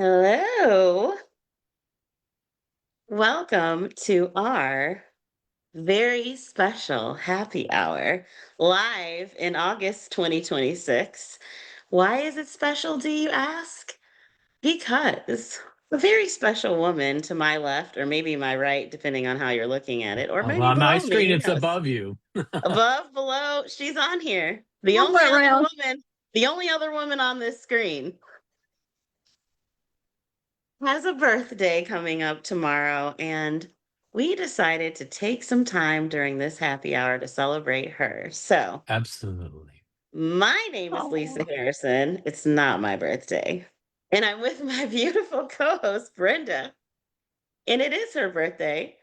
Hello. Welcome to our very special happy hour live in August 2026. Why is it special, do you ask? Because a very special woman to my left, or maybe my right, depending on how you're looking at it, or Well, maybe on my below me. screen, Who it's knows? above you. Above, below, she's on here. The only Somewhere other around. woman, the only other woman on this screen has a birthday coming up tomorrow, and we decided to take some time during this happy hour to celebrate her. So, Absolutely. my name is Lisa Oh, Harrison. It's not my birthday. And I'm with my beautiful co host, Brenda. And it is her birthday.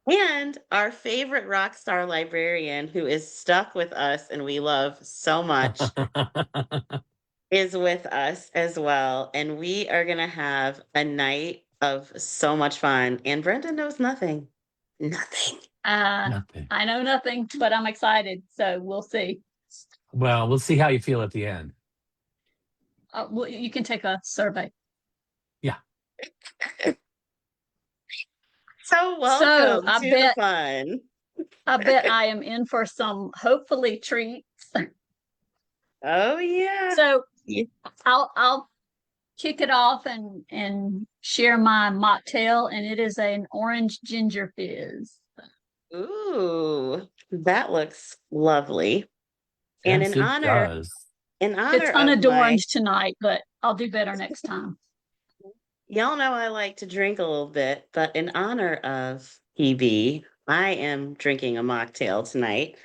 And our favorite rock star librarian, who is stuck with us and we love so much, is with us as well. And we are going to have a night of so much fun. And Brenda knows nothing. Nothing. Nothing. I know nothing, but I'm excited. So we'll see. Well, we'll see how you feel at the end. Well, you can take a survey. Yeah. So, So welcome to the fun. I bet I am in for some hopefully treats. Oh, yeah. So Yeah. I'll kick it off and share my mocktail, and it is an orange ginger fizz. Ooh, that looks lovely. And Yes, it does. in It's honor of my, unadorned tonight, but I'll do better next time. y'all know I like to drink a little bit, but in honor of PB, I am drinking a mocktail tonight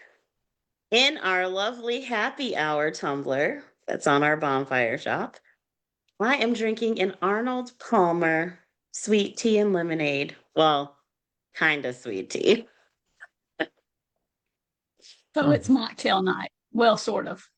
in our lovely happy hour tumbler that's on our bonfire shop. I am drinking an Arnold Palmer sweet tea and lemonade. Well, kind of sweet tea. So it's mocktail night. Well, sort of.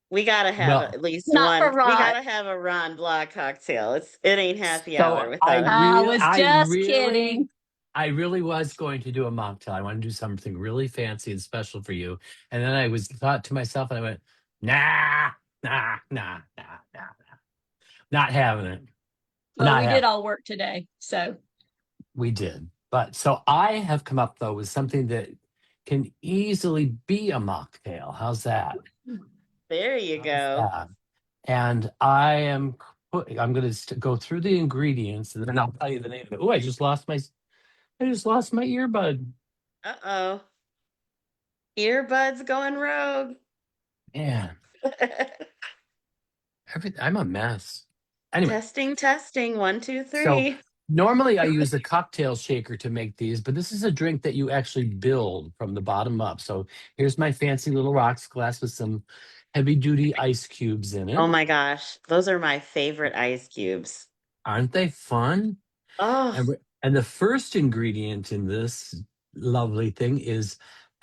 We gotta have Well, at least Not for one. We Rod. gotta have a Ron Block cocktail. It ain't happy so hour I without. I real was I just really kidding. I really was going to do a mocktail. I want to do something really fancy and special for you. And then I was thought to myself and I went, nah, nah, nah, nah, nah, nah. Not having it. Well, Not we did having all work today. So We did. But so I have come up though with something that can easily be a mocktail. How's that? There you How's go. that? And I'm going to go through the ingredients and then I'll tell you the name of it. Oh, I just lost my earbud. Uh-oh. Earbuds going rogue. Man, I'm a mess. Anyway, Testing, testing. One, two, so three. normally I use a cocktail shaker to make these, but this is a drink that you actually build from the bottom up. So here's my fancy little rocks glass with some heavy duty ice cubes in Oh it. my gosh. Those are my favorite ice cubes. Aren't they fun? Oh, And the first ingredient in this lovely thing is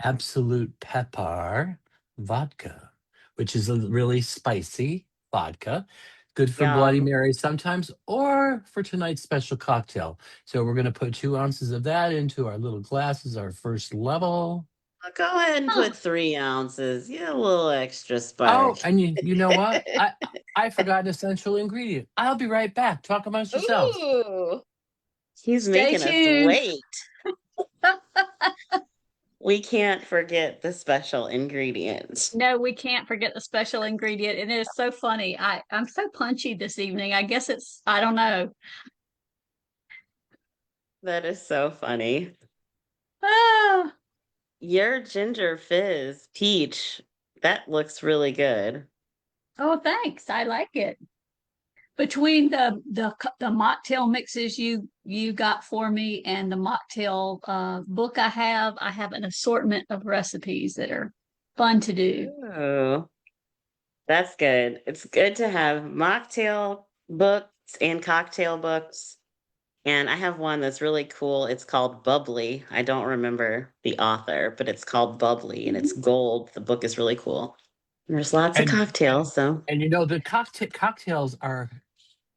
Absolute Pepper vodka, which is a really spicy vodka, good for Bloody yum. Mary sometimes, or for tonight's special cocktail. So we're going to put 2 ounces of that into our little glasses, our first level. I'll go ahead and huh. put 3 ounces. Yeah, a little extra Oh, spark. and you know what? I forgot an essential ingredient. I'll be right back. Talk amongst yourselves. Ooh, he's Stay making us tuned. wait. We can't forget the special ingredients. No, we can't forget the special ingredient. And it is so funny. I'm so punchy this evening. I guess I don't know. That is so funny. Ah, Your ginger fizz peach, that looks really good. oh, thanks. I like it. Between the mocktail mixes you got for me and the mocktail book I have an assortment of recipes that are fun to do. Oh, that's good. It's good to have mocktail books and cocktail books. And I have one that's really cool. It's called Bubbly. I don't remember the author, but it's called Bubbly and it's Mhm. gold. The book is really cool. And there's lots of And cocktails, so and you know the cocktails are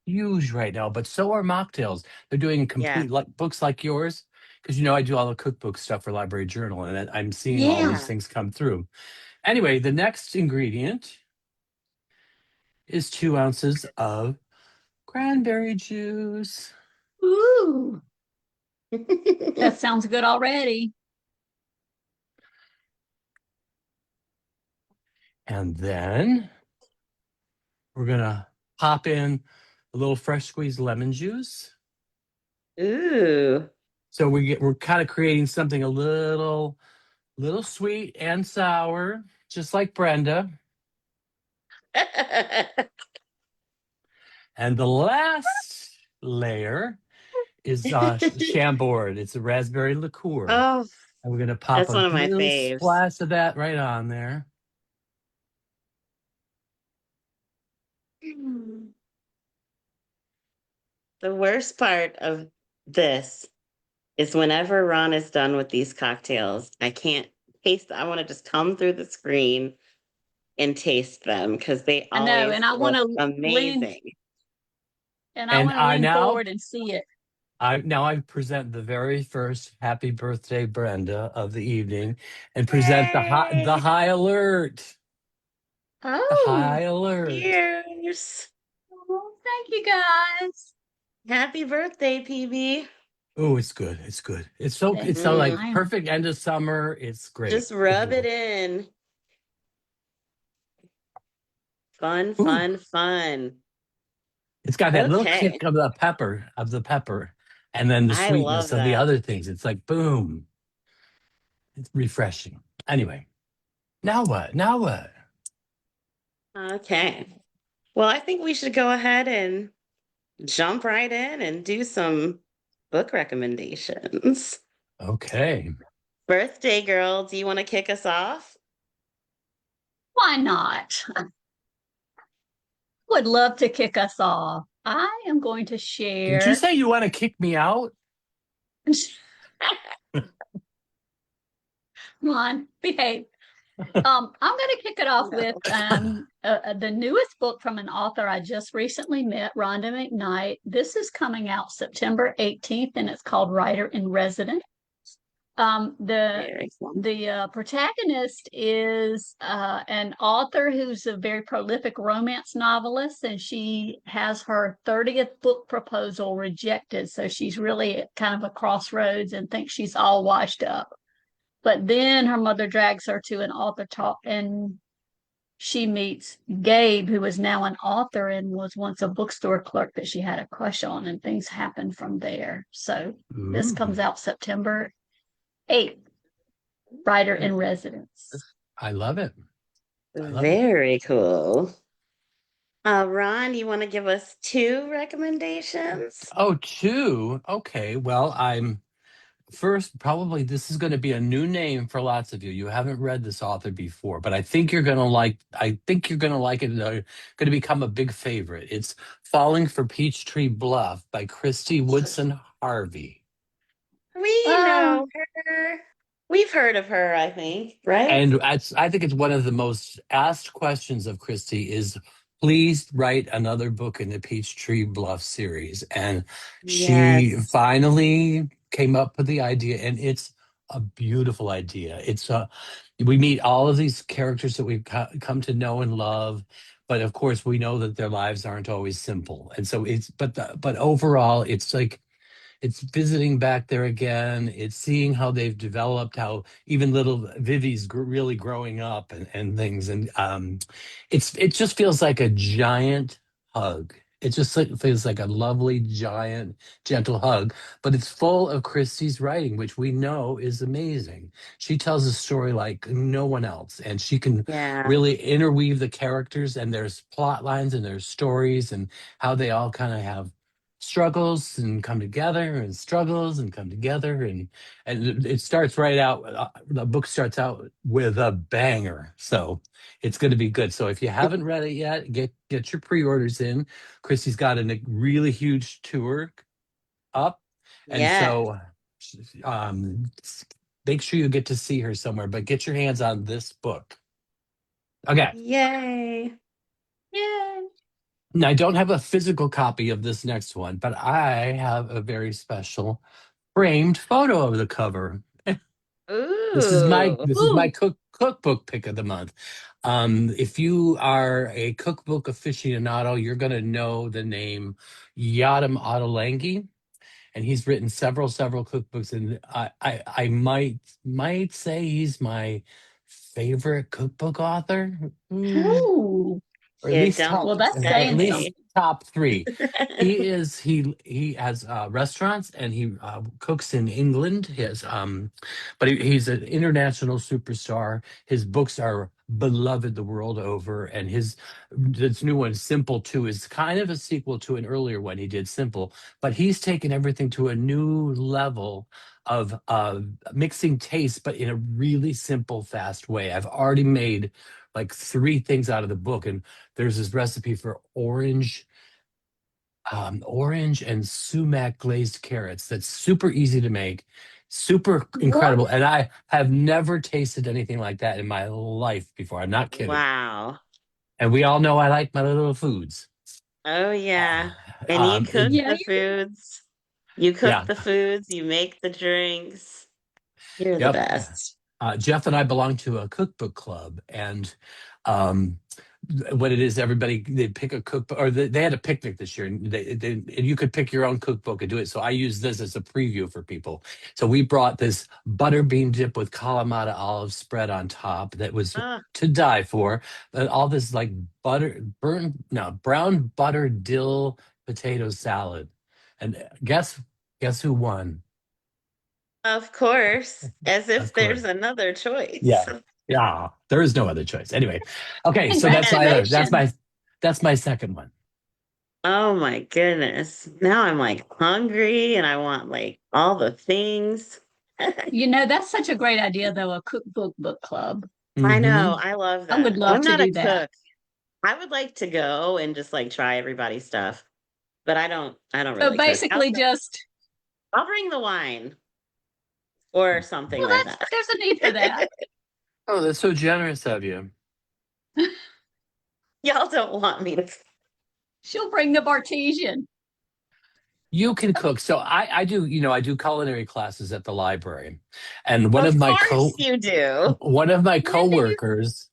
huge right now, but so are mocktails. They're doing yeah. complete like books like yours because you know I do all the cookbook stuff for Library Journal, and I'm seeing all these Yeah. things come through. Anyway, the next ingredient is 2 ounces of cranberry juice. Ooh, that sounds good already. And then we're gonna pop in a little fresh squeezed lemon juice. Ooh. So we're kind of creating something a little sweet and sour, just like Brenda. And the last layer is Chambord. It's a raspberry liqueur. Oh, And we're gonna pop that's a one of my little faves. splash of that right on there. The worst part of this is whenever Ron is done with these cocktails, I can't taste. I want to just come through the screen and taste them because they I know, always and look amazing. I And want to I lean now forward and see it. I present the very first happy birthday Brenda of the evening and present the Yay! high alert. The Oh, high alert. Cheers! thank you guys. Happy birthday, PB. Oh, it's good. It's good. Thank It's so you. Mm, like perfect end of summer. It's great. just rub it in. Fun, Ooh, fun, fun. it's got that little Okay, kick of the pepper, and then the I love sweetness of the that. other things. It's like boom. It's refreshing. Anyway, now what? Now what? Okay. Well, I think we should go ahead and jump right in and do some book recommendations. Okay. Birthday girl, do you want to kick us off? Why not? Would love to kick us off. I am going to Did you share. say you want to kick me out? Come on, behave. I'm going to kick it off with the newest book from an author I just recently met, Rhonda McKnight. This is coming out September 18th, and it's called Writer in Residence. The Very fun. protagonist is an author who's a very prolific romance novelist, and she has her 30th book proposal rejected. So she's really at kind of a crossroads and thinks she's all washed up. But then her mother drags her to an author talk, and she meets Gabe, who is now an author and was once a bookstore clerk that she had a crush on, and things happen from there. So this comes Ooh, out September 8th. Writer in Residence. I love it. I love it. Very cool. Ron, you want to give us two recommendations? Oh, two. Okay. Well, I'm first, probably this is going to be a new name for lots of you. You haven't read this author before, but I think you're going to like it. Going to become a big favorite. It's Falling for Peachtree Bluff by Christy Woodson Harvey. We Uh, know her. We've heard of her, I think, right? And I think it's one of the most asked questions of Christy is please write another book in the Peachtree Bluff series. And she Yes. finally came up with the idea, and it's a beautiful idea. We meet all of these characters that we've come to know and love, but of course we know that their lives aren't always simple. And so but overall it's like it's visiting back there again. It's seeing how they've developed, how even little Vivi's really growing up and things. And it just feels like a giant hug. It just feels like a lovely, giant, gentle hug. But it's full of Christie's writing, which we know is amazing. She tells a story like no one else, and she can Yeah. really interweave the characters, and there's plot lines and there's stories and how they all kind of have struggles and come together and struggles and come together and it starts right out the book starts out with a banger, so it's going to be good. So if you haven't read it yet, get your pre-orders in. Christy's got a really huge tour up, and Yeah. so um make sure you get to see her somewhere, but get your hands on this book. Okay. Yay. Yay. Now, I don't have a physical copy of this next one, but I have a very special framed photo of the cover. This is my Ooh. this is my Ooh, cookbook pick of the month. If you are a cookbook aficionado, you're going to know the name Yadam Ottolenghi, and he's written several cookbooks. And I might say he's my favorite cookbook author. Ooh, Or You don't well, that's at saying least something. say. top three. He has restaurants, and he cooks in England. But he's an international superstar. His books are beloved the world over, and this new one, Simple Two, is kind of a sequel to an earlier one he did, Simple. But he's taken everything to a new level of mixing tastes, but in a really simple, fast way. I've already made like three things out of the book, and there's this recipe for orange and sumac glazed carrots that's super easy to make, super What? incredible. And I have never tasted anything like that in my life before. I'm not kidding. Wow. And we all know I like my little foods. Oh yeah. Uh, And you Um, cook it- Yeah, the you do. foods. You cook yeah, the foods, you make the drinks. You're the yep. best. Jeff and I belong to a cookbook club, and um, what it is, everybody they pick a cookbook, or they had a picnic this year, and and you could pick your own cookbook and do it. So I use this as a preview for people. So we brought this butter bean dip with Kalamata olive spread on top that was Oh, to die for, and all this like brown butter dill potato salad, and guess who won? of course. As Of if course. there's another choice. Yeah. Yeah. There is no other choice. Anyway. Okay, so that's my other Congratulations. that's my second one. Oh my goodness. Now I'm like hungry and I want like all the things. You know, that's such a great idea, though, a cookbook book club. I Hmm. know. I love I would that. love I'm to not a do that. cook. I would like to go and just like try everybody's stuff, but I don't So really cook. basically, just, I'll bring the wine or something well, like that. there's a need for that. Oh, that's so generous of you. Y'all don't want me to. She'll bring the Bartesian. You can cook. So I do, I do culinary classes at the library. And Of course you do. one of my When do you? coworkers,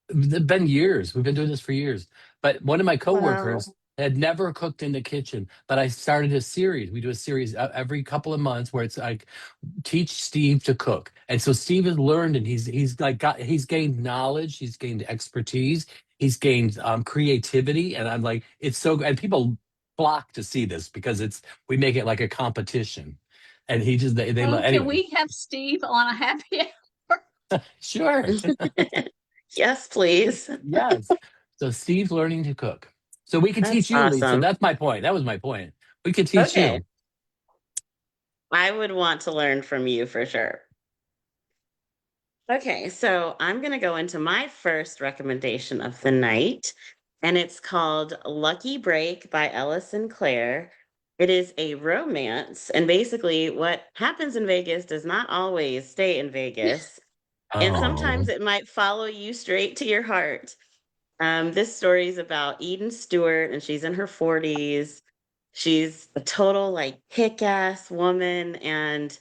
it's been years. We've been doing this for years. But one of my Wow. coworkers had never cooked in the kitchen. But I started a series. We do a series every couple of months where it's like teach Steve to cook. And so Steve has learned, and he's gained knowledge, he's gained expertise, he's gained creativity. And I'm like, it's so good. And people flock to see this because we make it like a competition. And they Oh, can anyway, we have Steve on a happy hour? sure. Yes, please. Yes. So Steve's learning to cook. So we can That's teach you, Lisa. awesome. That's my point. That was my point. We could teach Okay. you. I would want to learn from you for sure. Okay, so I'm going to go into my first recommendation of the night, and it's called Lucky Break by Ella Sinclair. It is a romance, and basically, what happens in Vegas does not always stay in Vegas, and sometimes Oh, it might follow you straight to your heart. This story is about Eden Stewart, and she's in her 40s. She's a total like kick-ass woman, and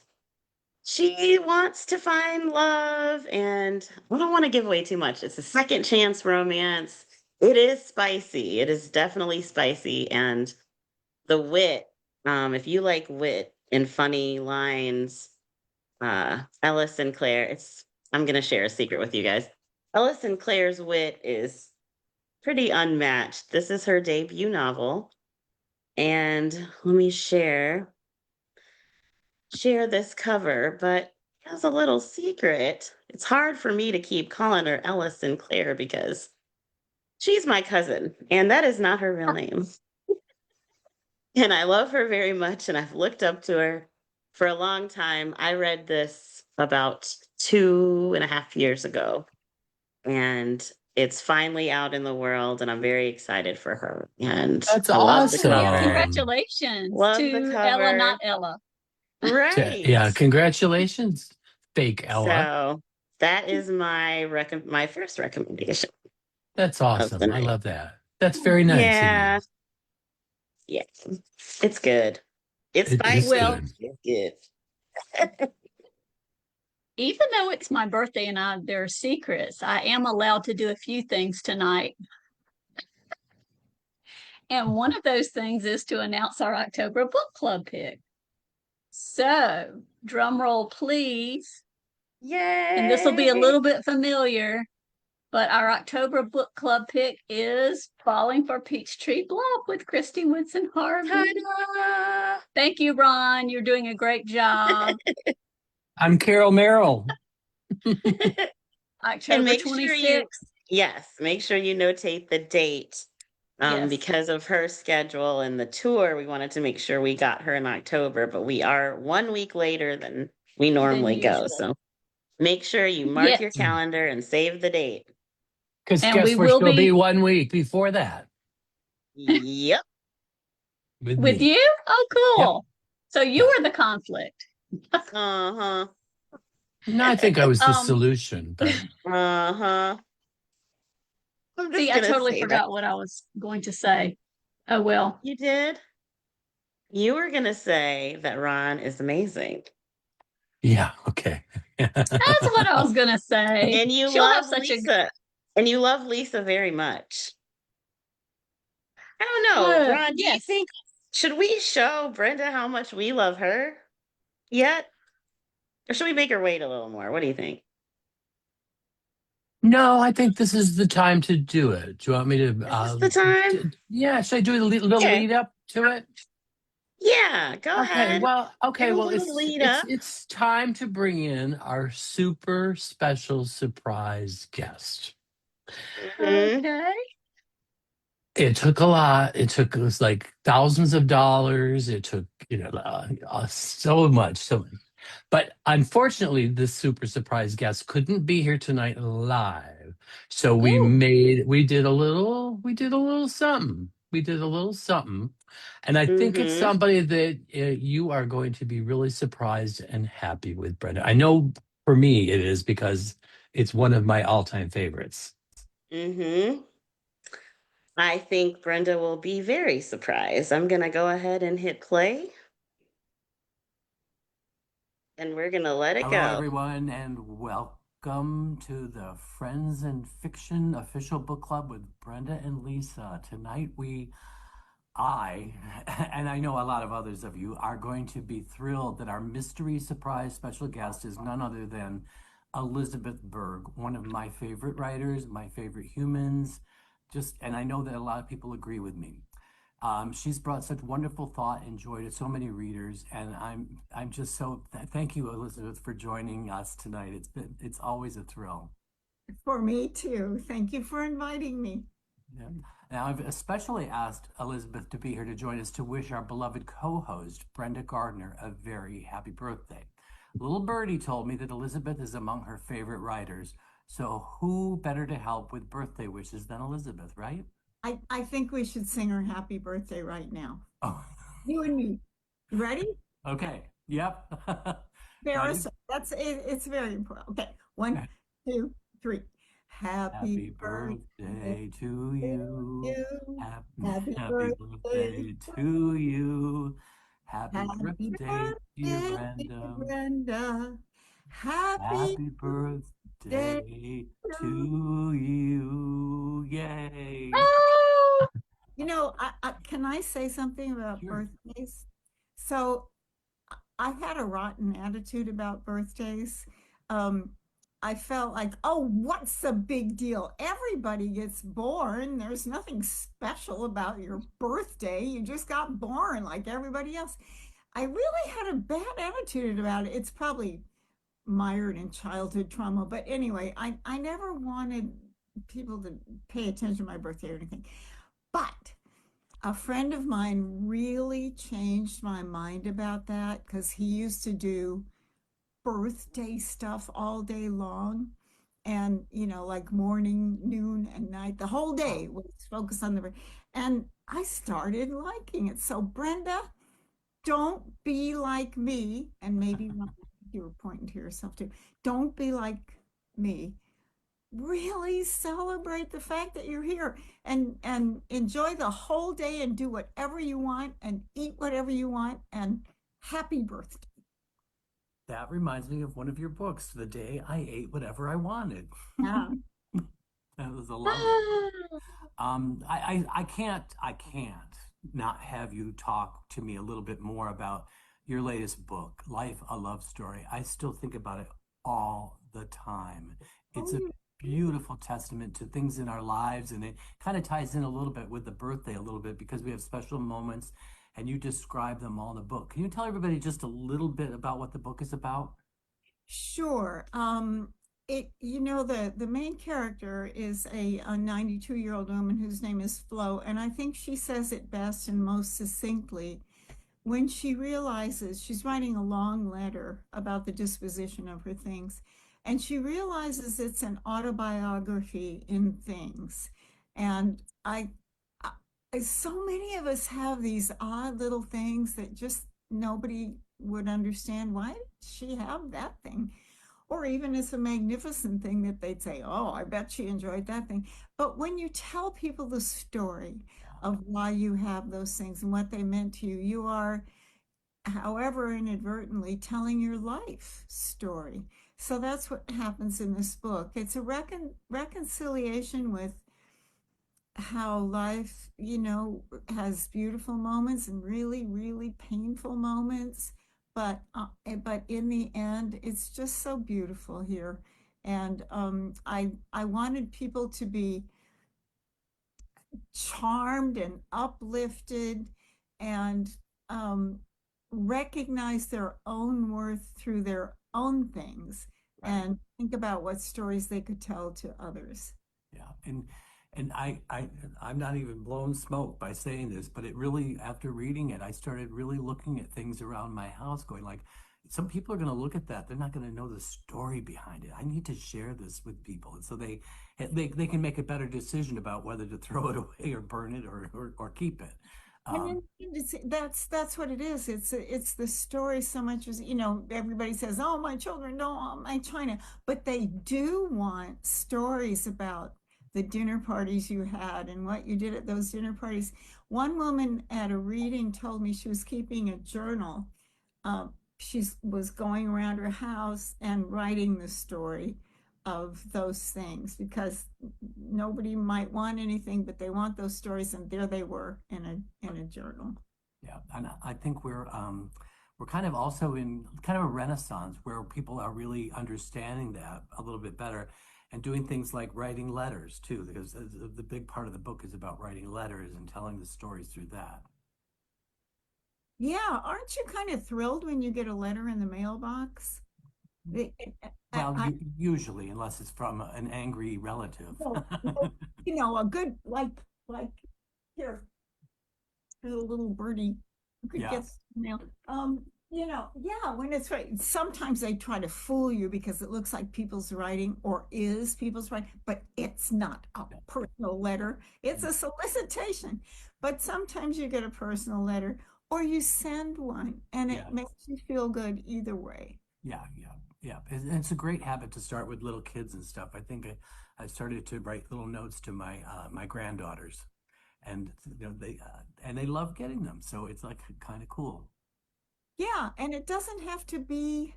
she wants to find love, and I don't want to give away too much. It's a second chance romance. It is spicy. It is definitely spicy, and the wit. If you like wit and funny lines, Ella Sinclair. I'm gonna share a secret with you guys. Ella Sinclair's wit is pretty unmatched. This is her debut novel, and let me share this cover, but it has a little secret. It's hard for me to keep calling her Ella Sinclair because she's my cousin, and that is not her real name. And I love her very much, and I've looked up to her for a long time. I read this about 2.5 years ago, and it's finally out in the world, and I'm very excited for her. And that's I love the Oh, well, cover. awesome. congratulations Love the to Ella, cover. not Ella. Right. Yeah, congratulations, fake Ella. So that is my first recommendation That's of the awesome. I night. love that. That's very nice of you. Yeah, yeah, it's good. It's It is spicy. Well, good. It's good. even though it's my birthday and there are secrets, I am allowed to do a few things tonight. And one of those things is to announce our October book club pick. So, drum roll, please. Yay! And this will be a little bit familiar, but our October book club pick is Falling for Peachtree Bluff with Christy Woodson Harvey. Ta-da! Thank you, Ron. You're doing a great job. I'm Carol Merrill. October make 26th. make sure you notate the date. Yes. Because of her schedule and the tour, we wanted to make sure we got her in October, but we are 1 week later than we normally go. usual. So make sure you mark Yes. your calendar and save the date. Because And guess we where will she'll be be- 1 week before that? Yep. With With me. you? Oh, cool. So you were the conflict. Uh-huh. No, I think I was the solution, but Uh-huh. I'm just See, I gonna totally say forgot what I was going to say. Oh, well. You did? You were gonna say that Ron is amazing. yeah, okay. That's what I was going to say. And you She'll have love such Lisa. And you love Lisa very much. I don't know, Ron, do you yes. think should we show Brenda how much we love her yet? Or should we make her wait a little more? What do you think? No, I think this is the time to do it. Do you want me to? Is this the time? Yeah, should I do a little Okay. lead up to it? Yeah, go ahead. Okay, Give a well, little lead up. it's time to bring in our super special surprise guest. Mhm. Okay. It took a lot. It was like thousands of dollars. It took, so much. But unfortunately, this super surprise guest couldn't be here tonight live. So we did a little something. We did a little something. And I think it's Mhm. somebody that you are going to be really surprised and happy with, Brenda. I know for me it is because it's one of my all-time favorites. Mhm. I think Brenda will be very surprised. I'm gonna go ahead and hit play. And we're gonna let it Hello, go. everyone, and welcome to the Friends and Fiction official book club with Brenda and Lisa. Tonight, and I know a lot of others of you, are going to be thrilled that our mystery surprise special guest is none other than Elizabeth Berg, one of my favorite writers, my favorite humans. And I know that a lot of people agree with me. She's brought such wonderful thought and joy to so many readers, and I'm just so thank you, Elizabeth, for joining us tonight. It's always a thrill. For me too. Thank you for inviting me. Yeah. Now, I've especially asked Elizabeth to be here to join us to wish our beloved co-host, Brenda Gardner, a very happy birthday. Little Birdie told me that Elizabeth is among her favorite writers, so who better to help with birthday wishes than Elizabeth, right? I think we should sing her happy birthday right now. Oh. You and me. You ready? Okay. Yep. That's it. It's very important. Okay. 1, 2, 3. Happy birthday to you. Happy birthday to you. Happy birthday, dear Brenda. Happy birthday to you. Yay. Oh, Can I say something about Sure. birthdays? So I had a rotten attitude about birthdays. I felt like, oh, what's the big deal? Everybody gets born. There's nothing special about your birthday. You just got born like everybody else. I really had a bad attitude about it. It's probably mired in childhood trauma. But anyway, I never wanted people to pay attention to my birthday or anything. But a friend of mine really changed my mind about that because he used to do birthday stuff all day long. And, like morning, noon, and night, the whole day was focused on and I started liking it. So, Brenda, don't be like me. And maybe you were pointing to yourself too. Don't be like me. Really celebrate the fact that you're here and enjoy the whole day and do whatever you want and eat whatever you want and happy birthday. That reminds me of one of your books, The Day I Ate Whatever I Wanted. Yeah. That was a lovely. I can't not have you talk to me a little bit more about your latest book, Life, a Love Story. I still think about it all the time. It's a Oh, beautiful testament to things in our lives, and it kind of ties in a little bit with the birthday a little bit because we have special moments, and you describe them all in the book. Can you tell everybody just a little bit about what the book is about? sure. The main character is a 92-year-old woman whose name is Flo, and I think she says it best and most succinctly when she realizes she's writing a long letter about the disposition of her things, and she realizes it's an autobiography in things. And so many of us have these odd little things that just nobody would understand. Why did she have that thing? Or even it's a magnificent thing that they'd say, oh, I bet she enjoyed that thing. But when you tell people the story of why you have those things and what they meant to you, you are, however inadvertently, telling your life story. So that's what happens in this book. It's a reconciliation with how life, has beautiful moments and really, really painful moments. But in the end, it's just so beautiful here. And I wanted people to be charmed and uplifted and um, recognize their own worth through their own things Right. and think about what stories they could tell to others. Yeah, and I'm not even blowing smoke by saying this, but it really, after reading it, I started really looking at things around my house, going like, some people are going to look at that. They're not going to know the story behind it. I need to share this with people, and so they can make a better decision about whether to throw it away or burn it or keep it. And Um, then that's what it is. It's the story so much as everybody says, "Oh, my children don't want my china," but they do want stories about the dinner parties you had and what you did at those dinner parties. One woman at a reading told me she was keeping a journal. She was going around her house and writing the story of those things because nobody might want anything, but they want those stories, and there they were in a journal. Yeah, and I think we're kind of also in kind of a renaissance where people are really understanding that a little bit better and doing things like writing letters too, because the big part of the book is about writing letters and telling the stories through that. Yeah, aren't you kind of thrilled when you get a letter in the mailbox? It- it- Well, I, usually, unless it's from an angry relative. a good like here, a little birdie who could get Yes. mail. Yeah, when it's right. Sometimes they try to fool you because it looks like people's writing or is people's writing, but it's not a personal letter. It's a solicitation. But sometimes you get a personal letter or you send one and it Yeah. makes you feel good either way. Yeah, yeah, yeah. It's a great habit to start with little kids and stuff. I think I started to write little notes to my granddaughters, and they love getting them. So it's like kind of cool. Yeah, and it doesn't have to be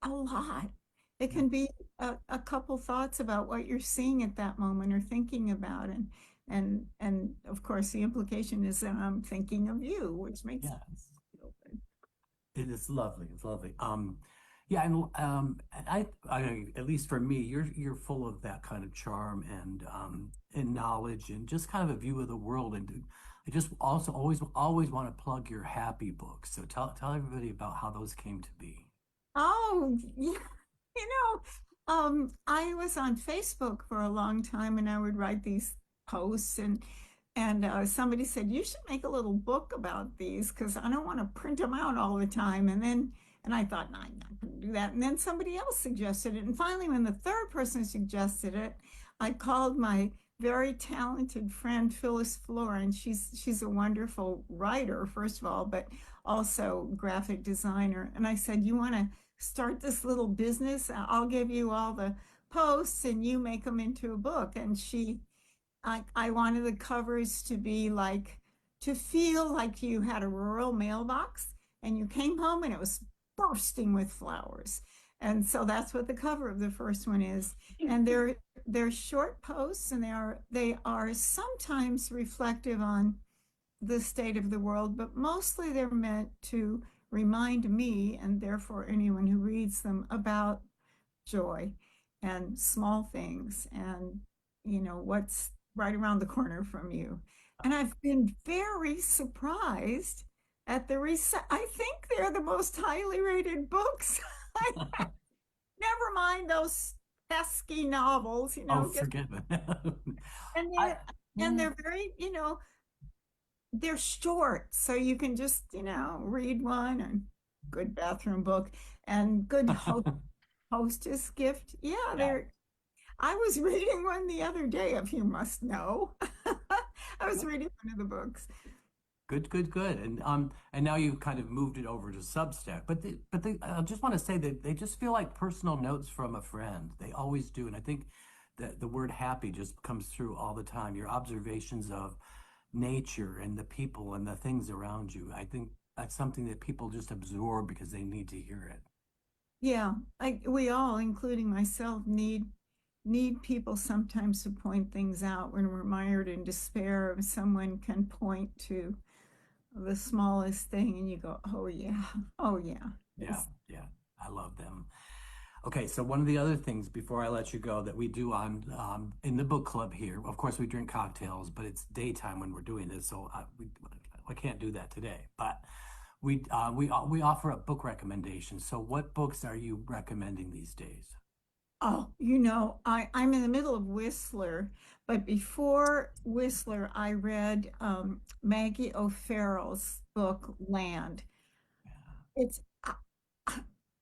a lot. It Yeah, can be a couple thoughts about what you're seeing at that moment or thinking about, and of course the implication is that I'm thinking of you, which makes yeah. it feel good. It is lovely. It's lovely. Yeah, and I at least for me, you're full of that kind of charm and knowledge and just kind of a view of the world. And I just also always want to plug your happy books. So tell everybody about how those came to be. Oh, yeah, you I was on Facebook for a long time, and I would write these posts, and somebody said you should make a little book about these because I don't want to print them out all the time. And I thought, no, I'm not going to do that. And then somebody else suggested it, and finally, when the third person suggested it, I called my very talented friend Phyllis Florence. She's a wonderful writer, first of all, but also graphic designer. And I said, you want to start this little business? I'll give you all the posts and you make them into a book. And I wanted the covers to be like, to feel like you had a rural mailbox and you came home and it was bursting with flowers. And so that's what the cover of the first one is. And they're short posts, and they are sometimes reflective on the state of the world, but mostly they're meant to remind me, and therefore anyone who reads them, about joy and small things, and what's right around the corner from you. And I've been very surprised at I think they're the most highly rated books. Never mind those pesky novels, Oh, get, forget it. and I, they're and they're very, they're short, so you can just, read one, and good bathroom book, and good hostess gift. Yeah, yeah. I was reading one the other day, if you must know. I was reading one of the books. Good, good, good. And now you've kind of moved it over to Substack. I just want to say that they just feel like personal notes from a friend. They always do. And I think that the word happy just comes through all the time. Your observations of nature and the people and the things around you. I think that's something that people just absorb because they need to hear it. Yeah, we all, including myself, need people sometimes to point things out when we're mired in despair. Someone can point to the smallest thing, and you go, oh yeah, oh yeah. Yeah, yeah. I love them. Okay, so one of the other things before I let you go that we do on in the book club here, of course, we drink cocktails, but it's daytime when we're doing this, so I can't do that today. But we offer up book recommendations. So, what books are you recommending these days? Oh, I'm in the middle of Whistler, but before Whistler, I read Maggie O'Farrell's book, Land. It's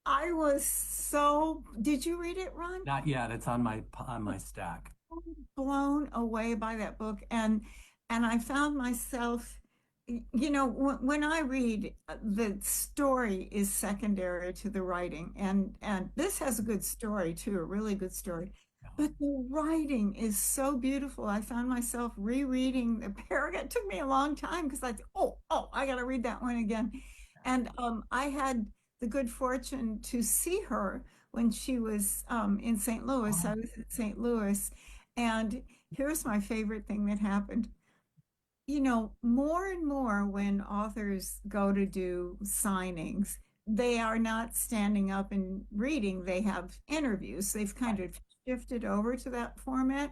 I was so, did you read it, Ron? Not yet. It's on my stack. Blown away by that book, and I found myself, when I read, the story is secondary to the writing, and this has a good story too, a really good story. But the writing is so beautiful. I found myself rereading the paragraph. It took me a long time because I got to read that one again. And I had the good fortune to see her when she was in St. Louis. I was in St. Louis, and here's my favorite thing that happened. More and more when authors go to do signings, they are not standing up and reading, they have interviews. They've kind of shifted over to that format.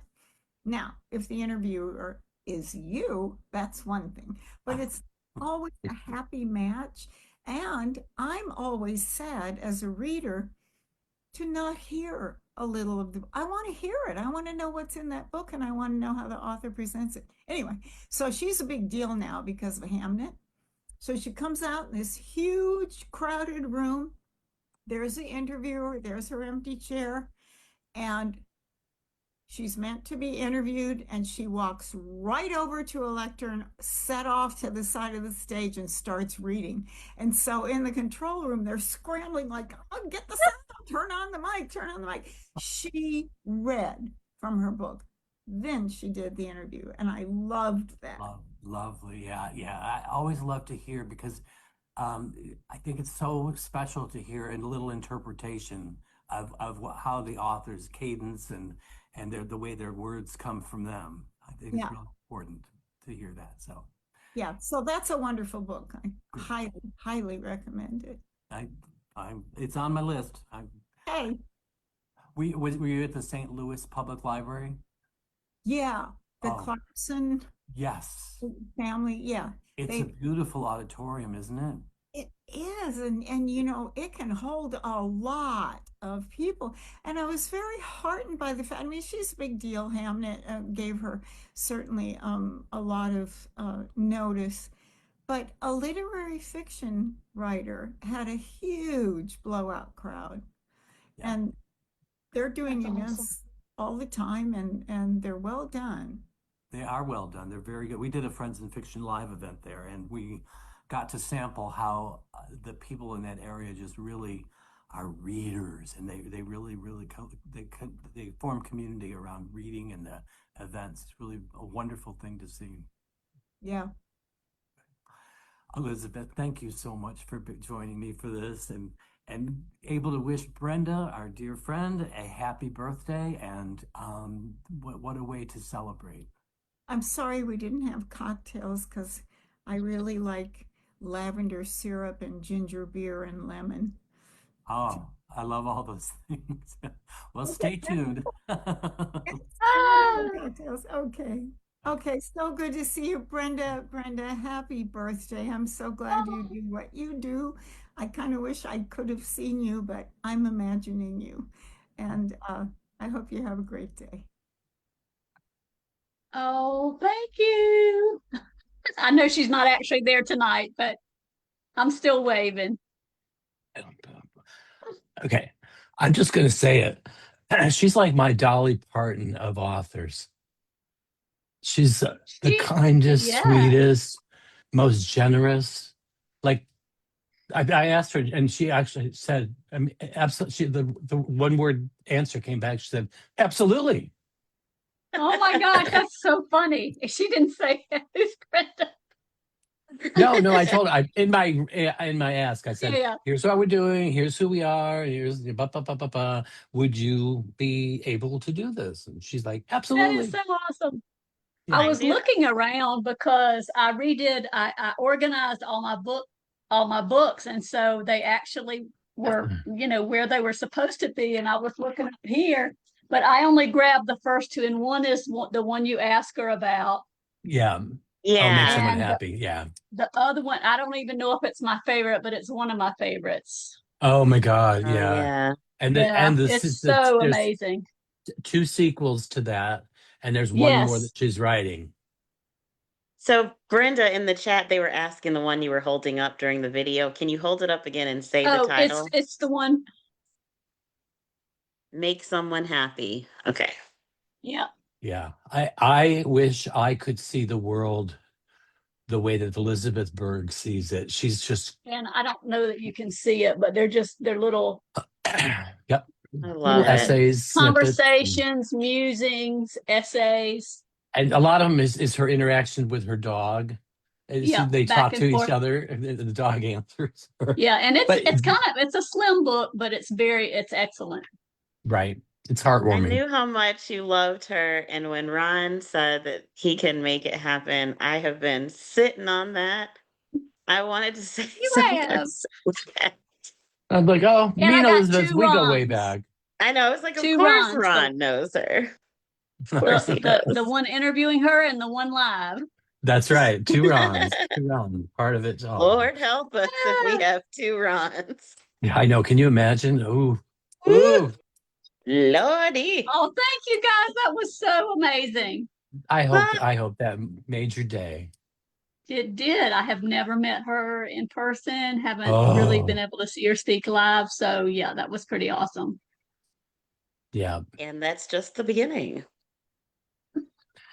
Now, if the interviewer is you, that's one thing, but it's always a happy match. And I'm always sad as a reader to not hear a little of I want to hear it. I want to know what's in that book, and I want to know how the author presents it. Anyway, so she's a big deal now because of Hamnet. So she comes out in this huge crowded room. There's the interviewer, there's her empty chair, and she's meant to be interviewed, and she walks right over to a lectern, set off to the side of the stage, and starts reading. And so in the control room, they're scrambling like, oh, get the sound, turn on the mic, turn on the mic. She read from her book. Then she did the interview, and I loved that. Lovely. Yeah, yeah. I always love to hear because I think it's so special to hear a little interpretation of how the author's cadence and the way their words come from them. I think it's really important to hear that. So yeah, so that's a wonderful book. I highly recommend it. It's on my list. Hey, were you at the St. Louis Public Library? Yeah, the Clarkson Yes. family. Yeah, It's a beautiful auditorium, isn't it? It is, and it can hold a lot of people. And I was very heartened by the fact. I mean, she's a big deal. Hamnet gave her certainly a lot of notice, but a literary fiction writer had a huge blowout crowd, Yeah. and they're doing That's events awesome. all the time, and they're well done. They are well done. They're very good. We did a Friends in Fiction live event there, and we got to sample how the people in that area just really are readers, and they really they form community around reading and the events. It's really a wonderful thing to see. Yeah. Elizabeth, thank you so much for joining me for this, and and able to wish Brenda, our dear friend, a happy birthday. And what a way to celebrate. I'm sorry we didn't have cocktails because I really like lavender syrup and ginger beer and lemon. Oh, I love all those things. Well, stay tuned. Ah, Cocktails. Okay. Okay. So good to see you, Brenda. Brenda, happy birthday. I'm so glad you do what you do. I kind of wish I could have seen you, but I'm imagining you. And I hope you have a great day. oh, thank you. I know she's not actually there tonight, but I'm still waving. Okay, I'm just going to say it. She's like my Dolly Parton of authors. She's the She, kindest, yeah. sweetest, most generous. Like I asked her, and she actually said, I mean, absolutely. The one word answer came back. She said, "Absolutely." Oh my gosh, that's so funny. She didn't say who's Brenda. No, I told her in my ask, I said, Yeah, "Here's what we're doing. Here's who we are. Here's ba ba ba ba ba. Would you be able to do this?" And she's like, that is "Absolutely." so awesome. I Yeah. I was knew. looking around because I organized all my books, and so they actually were, where they were supposed to be. And I was looking up here, but I only grabbed the first two, and one is the one you asked her about, Yeah. Oh, make Yeah. someone and happy. Yeah. the other one, I don't even know if it's my favorite, but it's one of my favorites. Oh my God. Oh, Yeah. yeah. And Yeah, it's so there's amazing. 2 sequels to that, and there's one more that Yes. she's writing. So, Brenda, in the chat, they were asking the one you were holding up during the video. Can you hold it up again and say the Oh, title? it's the one. Make someone happy. Okay. Yeah. Yeah. I wish I could see the world the way that Elizabeth Berg sees it. She's just And I don't know that you can see it, but they're little yep. I Little love it. essays, snippets. conversations, musings, essays. And a lot of them is her interaction with her dog. And Yeah, they back talk to and each forth. other, and the dog answers her. Yeah, and But it's a slim book, but it's excellent. right, it's I heartwarming. knew how much you loved her, and when Ron said that he can make it happen, I have been sitting on that. I wanted to say You something have. so bad. I'm like, oh, And me I and got Elizabeth, two we go way Rons. back. I know. It's like, of Two course Rons. Ron knows her. Of course he The does. one interviewing her and the one live. That's right. 2 Rons. 2 Rons. Part of it all. Lord help us if we Ah, have 2 Rons. Yeah, I know. Can you imagine? Ooh. Woo! Ooh. Lordy. oh, thank you guys. That was so amazing. But I hope that made your day. It did. I have never met her in person, haven't really been Oh, able to see her speak live. So yeah, that was pretty awesome. yeah. and that's just the beginning.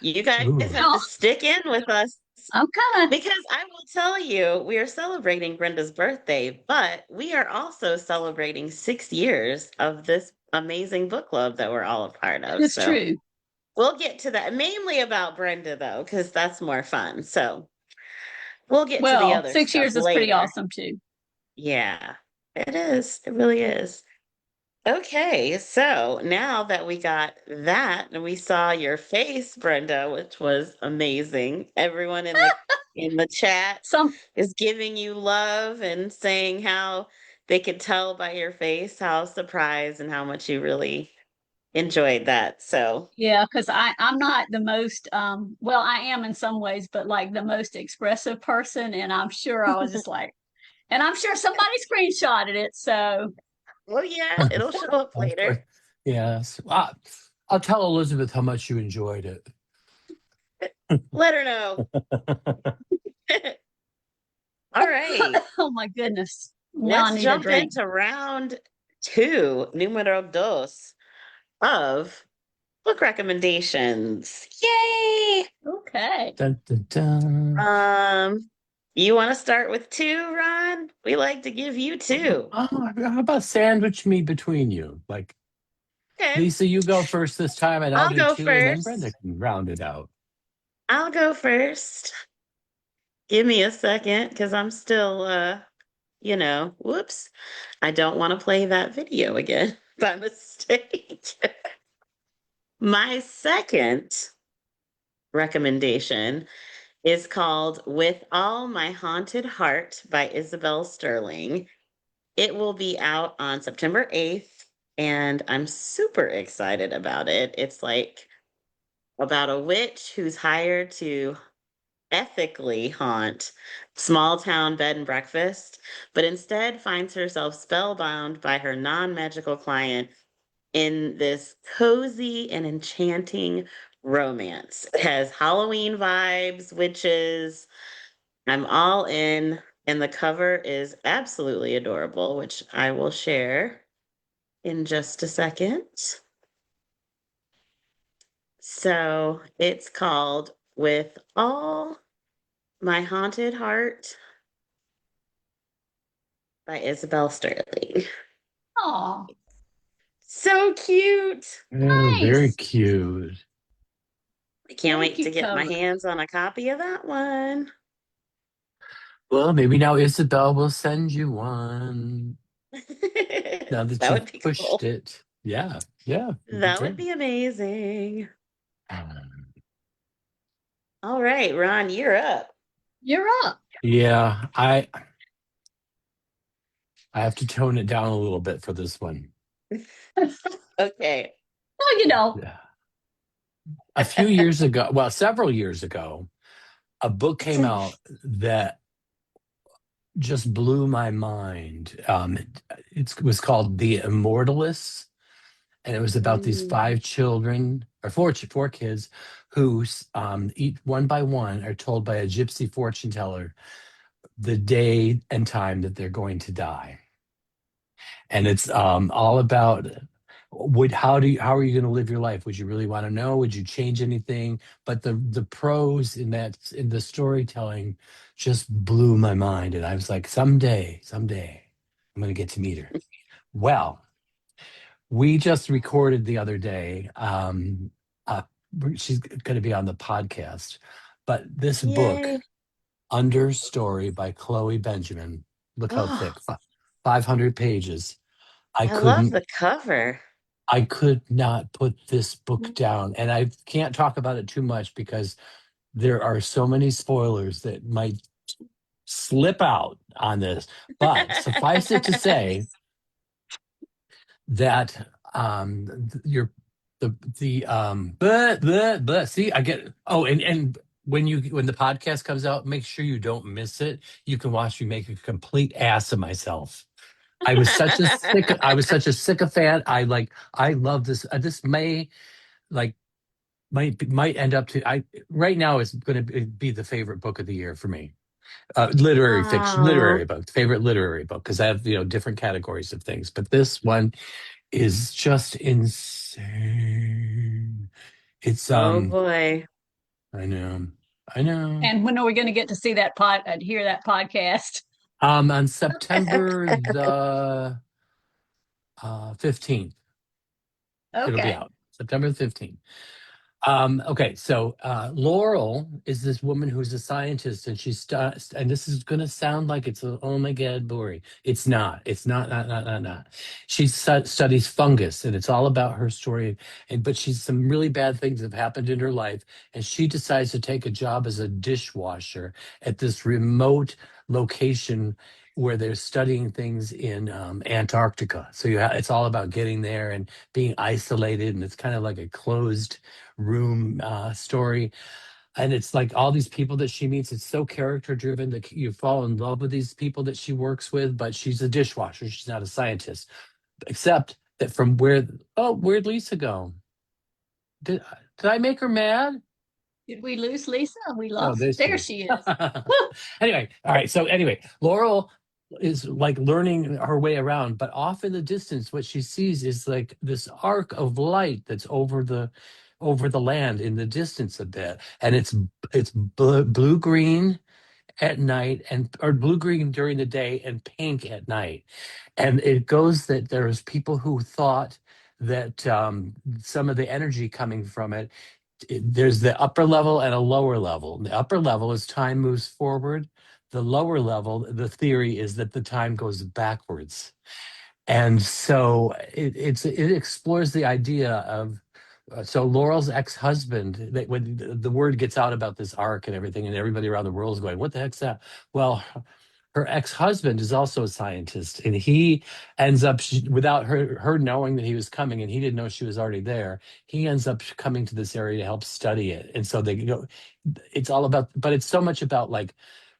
You guys Ooh. have to Oh, stick in with us okay. because I will tell you, we are celebrating Brenda's birthday, but we are also celebrating 6 years of this amazing book club that we're all a part of. It's So true. we'll get to that, mainly about Brenda, though, because that's more fun. So we'll get to the Well, other six stuff years is pretty later. awesome too. Yeah, it is. It really is. Okay, so now that we got that and we saw your face, Brenda, which was amazing. Everyone in the chat Some is giving you love and saying how they could tell by your face how surprised and how much you really enjoyed that. So, Yeah, because I'm not the most well, I am in some ways, but like the most expressive person, and I'm sure I was just like, and I'm sure somebody screenshotted it. So well, yeah, it'll show up Of later. course. Yes. I'll tell Elizabeth how much you enjoyed it. Let her know. All right. oh my goodness. Now I Let's need a jump drink. into round 2, numero dos, of book recommendations. Yay! Okay. Dun, dun, dun. You want to start with 2, Ron? We like to give you 2. Oh, how about sandwich me between you? Like, Okay, Lisa, you go first this time, and I'll I'll do go 2, and then Brenda first. can round it out. I'll go first. Give me a second because I'm still whoops, I don't want to play that video again by mistake. My second recommendation is called With All My Haunted Heart by Isabel Sterling. It will be out on September 8th, and I'm super excited about it. It's like about a witch who's hired to ethically haunt small town bed and breakfast, but instead finds herself spellbound by her non-magical client in this cozy and enchanting romance. It has Halloween vibes, witches. I'm all in, and the cover is absolutely adorable, which I will share in just a second. So it's called With All My Haunted Heart by Isabel Sterling. Oh, So cute. Oh, very nice. cute. I can't Very wait to cute get my cover. hands on a copy of that one. Well, maybe now Isabel will send you one. Now that That you've would be pushed cool. it. Yeah, yeah, it'd be That would great. be amazing. Um, All right, Ron, you're up. You're up. Yeah, I have to tone it down a little bit for this one. Okay. Well, Yeah. A few years ago, well, several years ago, a book came out that just blew my mind. It was called The Immortalists, and it was about these Mm. five children or four kids who, each one by one, are told by a gypsy fortune teller the day and time that they're going to die. And it's all about how are you going to live your life? Would you really want to know? Would you change anything? But the prose in the storytelling just blew my mind, and I was like, someday I'm going to get to meet her. Well, we just recorded the other day. Uh, she's going to be on the podcast, but this book, Yay. Understory by Chloe Benjamin. Look how Oh, thick, 500 pages. I I love couldn't the cover. I could not put this book down. And I can't talk about it too much because there are so many spoilers that might slip out on this. But suffice it to say that you're but see, I get and when the podcast comes out, make sure you don't miss it. You can watch me make a complete ass of myself. I was such a sycophant. I love this. This may like might end up to I right now it's going to be the favorite book of the year for me. Literary fiction, Oh, literary book, favorite literary book, because I have different categories of things, but this one is just insane. It's oh boy. I know, I know. and when are we going to get to see that hear that podcast? On September the 15th, it'll be Okay. out. September 15th. Okay, so Laurel is this woman who's a scientist, and and this is going to sound like it's oh my god, boring. It's not. It's not. She studies fungus, and it's all about her story. But some really bad things have happened in her life, and she decides to take a job as a dishwasher at this remote location where they're studying things in Antarctica. So it's all about getting there and being isolated, and it's kind of like a closed room story. And it's like all these people that she meets, it's so character driven that you fall in love with these people that she works with. But she's a dishwasher, she's not a scientist. Except that where'd Lisa go? Did I make her mad? Did we lose Lisa? We No, lost. there she There is. she is. Anyway, all right. So anyway, Laurel is like learning her way around, but off in the distance, what she sees is like this arc of light that's over the land in the distance a bit, and it's blue green at night or blue green during the day and pink at night. And it goes that there's people who thought that some of the energy coming from there's the upper level and a lower level. The upper level is time moves forward. the lower level, the theory is that the time goes backwards. And so it explores the idea of so Laurel's ex-husband, when the word gets out about this arc and everything, and everybody around the world is going, "What the heck's that?" Well, her ex-husband is also a scientist, and he ends up without her knowing that he was coming, and he didn't know she was already there. He ends up coming to this area to help study it, and so they go. It's all about, but it's so much about like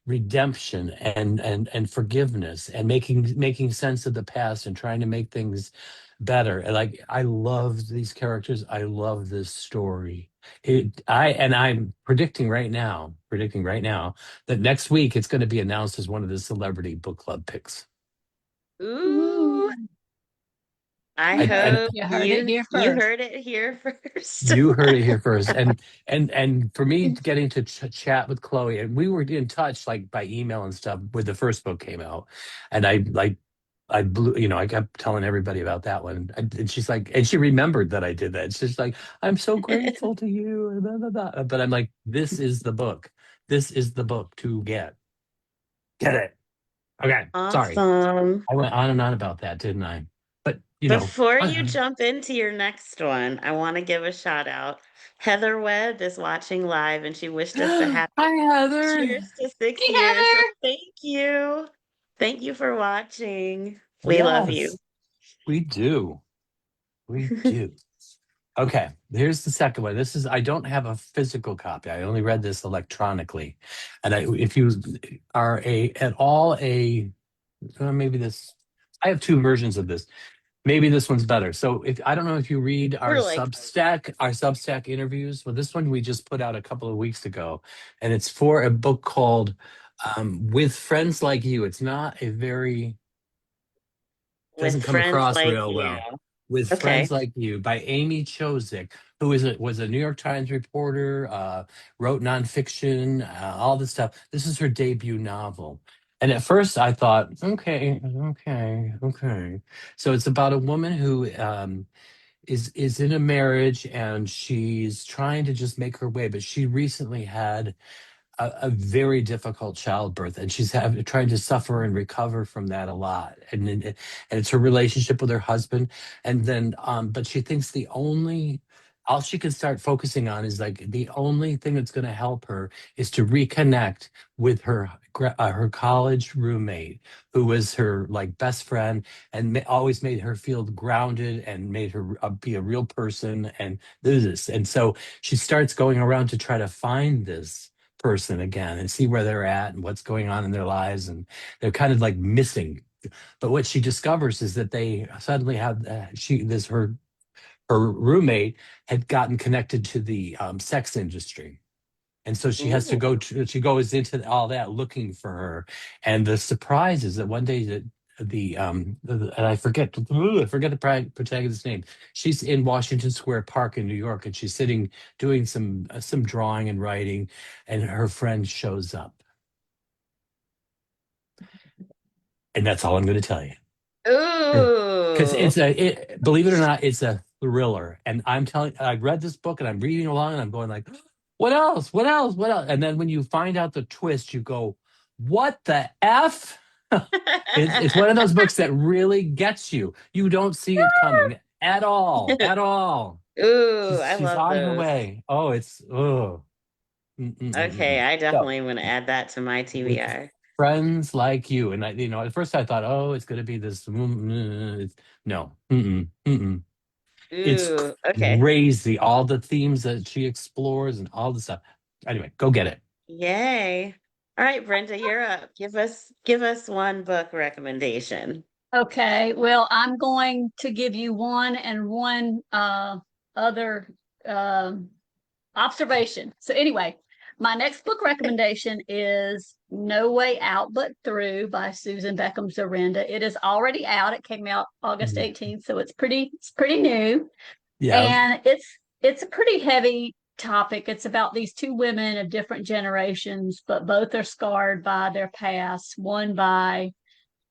redemption and forgiveness and making sense of the past and trying to make things better. And like I love these characters. I love this story. I'm predicting right now that next week it's going to be announced as one of the celebrity book club picks. Ooh, I And hope You heard it here you first. heard it here first. you heard it here first. And for me getting to chat with Chloe, and we were in touch like by email and stuff when the first book came out, and I blew, I kept telling everybody about that one. And she's like, and she remembered that I did that. She's like, I'm so grateful to you. And blah, blah, blah. But I'm like, this is the book. This is the book to get. Get it. Okay. Sorry. Awesome. I went on and on about that, didn't I? But, Before you jump into your next one, I want to give a shout out. Heather Webb is watching live and she wished us a happy Hi, Heather. cheers to 6 Hey, years. So Heather. thank you. Thank you for watching. We love you. Yes, we do. We do. Okay, here's the second one. I don't have a physical copy. I only read this electronically. And if you are maybe this, I have two versions of this. Maybe this one's better. So I don't know if you read our We're like, Substack interviews. Well, this one we just put out a couple of weeks ago, and it's for a book called With Friends Like You. It's not a very, doesn't with come friends across like real you. well. With Okay. Friends Like You by Amy Chozick, who was a New York Times reporter, wrote nonfiction, all this stuff. This is her debut novel. And at first I thought, okay. So it's about a woman who is in a marriage and she's trying to just make her way, but she recently had a very difficult childbirth, and she's trying to suffer and recover from that a lot. And it's her relationship with her husband, and then but she thinks all she can start focusing on is like the only thing that's going to help her is to reconnect with her college roommate, who was her like best friend and always made her feel grounded and made her be a real person and this. And so she starts going around to try to find this person again and see where they're at and what's going on in their lives, and they're kind of like missing. But what she discovers is that they suddenly have her roommate had gotten connected to the sex industry, and so she has to Ooh. she goes into all that looking for her. And the surprise is that one day that and I forget the protagonist's name. She's in Washington Square Park in New York, and she's sitting doing some drawing and writing, and her friend shows up. And that's all I'm going to tell you. Because Ooh. believe it or not, it's a thriller. And I read this book and I'm reading along and I'm going like, what else? What else? What else? And then when you find out the twist, you go, what the F? It's one of those books that really gets you. You don't see it coming at all, at all. Ooh, I She's love on her those. way. Oh, it's Okay, I So definitely want to add that to my with TBR. friends like you, and at first I thought, oh, it's going to be this. No, it's Ooh, okay. crazy. All the themes that she explores and all the stuff. Anyway, go get it. Yay. All right, Brenda, you're up. Give us one book recommendation. Okay, well, I'm going to give you one and one other observation. So anyway, my next book recommendation is No Way Out But Through by Susan Beckham Zarenda. It is already out. It came out August 18th, so it's pretty new. Yeah. And it's a pretty heavy topic. It's about these two women of different generations, but both are scarred by their past, one by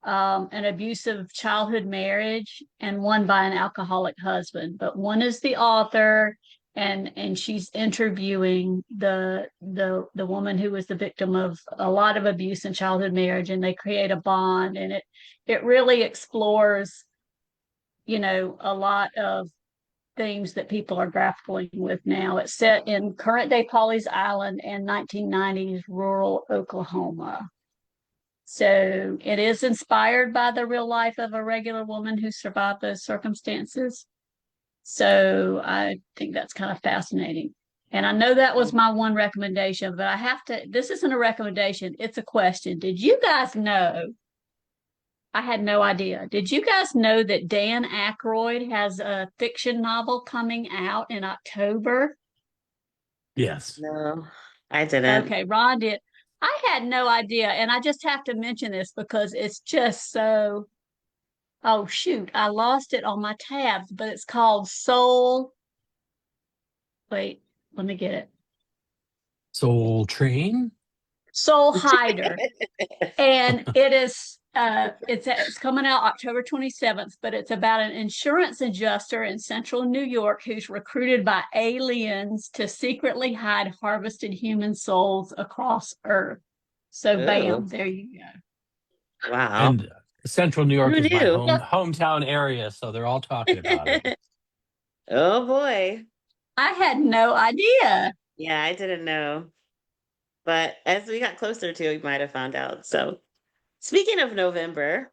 an abusive childhood marriage and one by an alcoholic husband. But one is the author and she's interviewing the woman who was the victim of a lot of abuse in childhood marriage, and they create a bond, and it really explores, a lot of themes that people are grappling with now. It's set in current day Pawleys Island and 1990s rural Oklahoma. So it is inspired by the real life of a regular woman who survived those circumstances. So I think that's kind of fascinating. And I know that was my one recommendation, but I have to, this isn't a recommendation, it's a question. Did you guys know? I had no idea. Did you guys know that Dan Aykroyd has a fiction novel coming out in October? Yes. No, I didn't. Okay, Ron did. I had no idea. And I just have to mention this because it's just so, oh shoot, I lost it on my tabs, but it's called Soul. Wait, let me get it. Soul Train? Soul Hider. And it is it's coming out October 27th, but it's about an insurance adjuster in central New York who's recruited by aliens to secretly hide harvested human souls across Earth. So bam, Ooh. there you go. Wow. And Central New York Who is my knew? hometown area, so they're all talking about it. Oh boy. I had no idea. Yeah, I didn't know. But as we got closer to it, we might have found out. So speaking of November,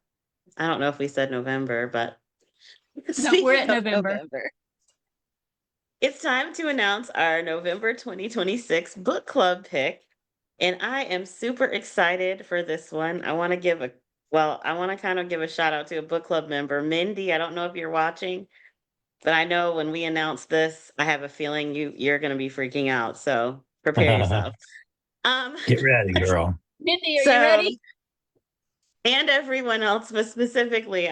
I don't know if we said November, but No, we're at speaking of November. It's time to announce our November 2026 book club pick. And I am super excited for this one. I want to kind of give a shout out to a book club member, Mindy. I don't know if you're watching, but I know when we announce this, I have a feeling you're going to be freaking out. So prepare yourself. Get ready, girl. Mindy, are you ready? And everyone else, but specifically,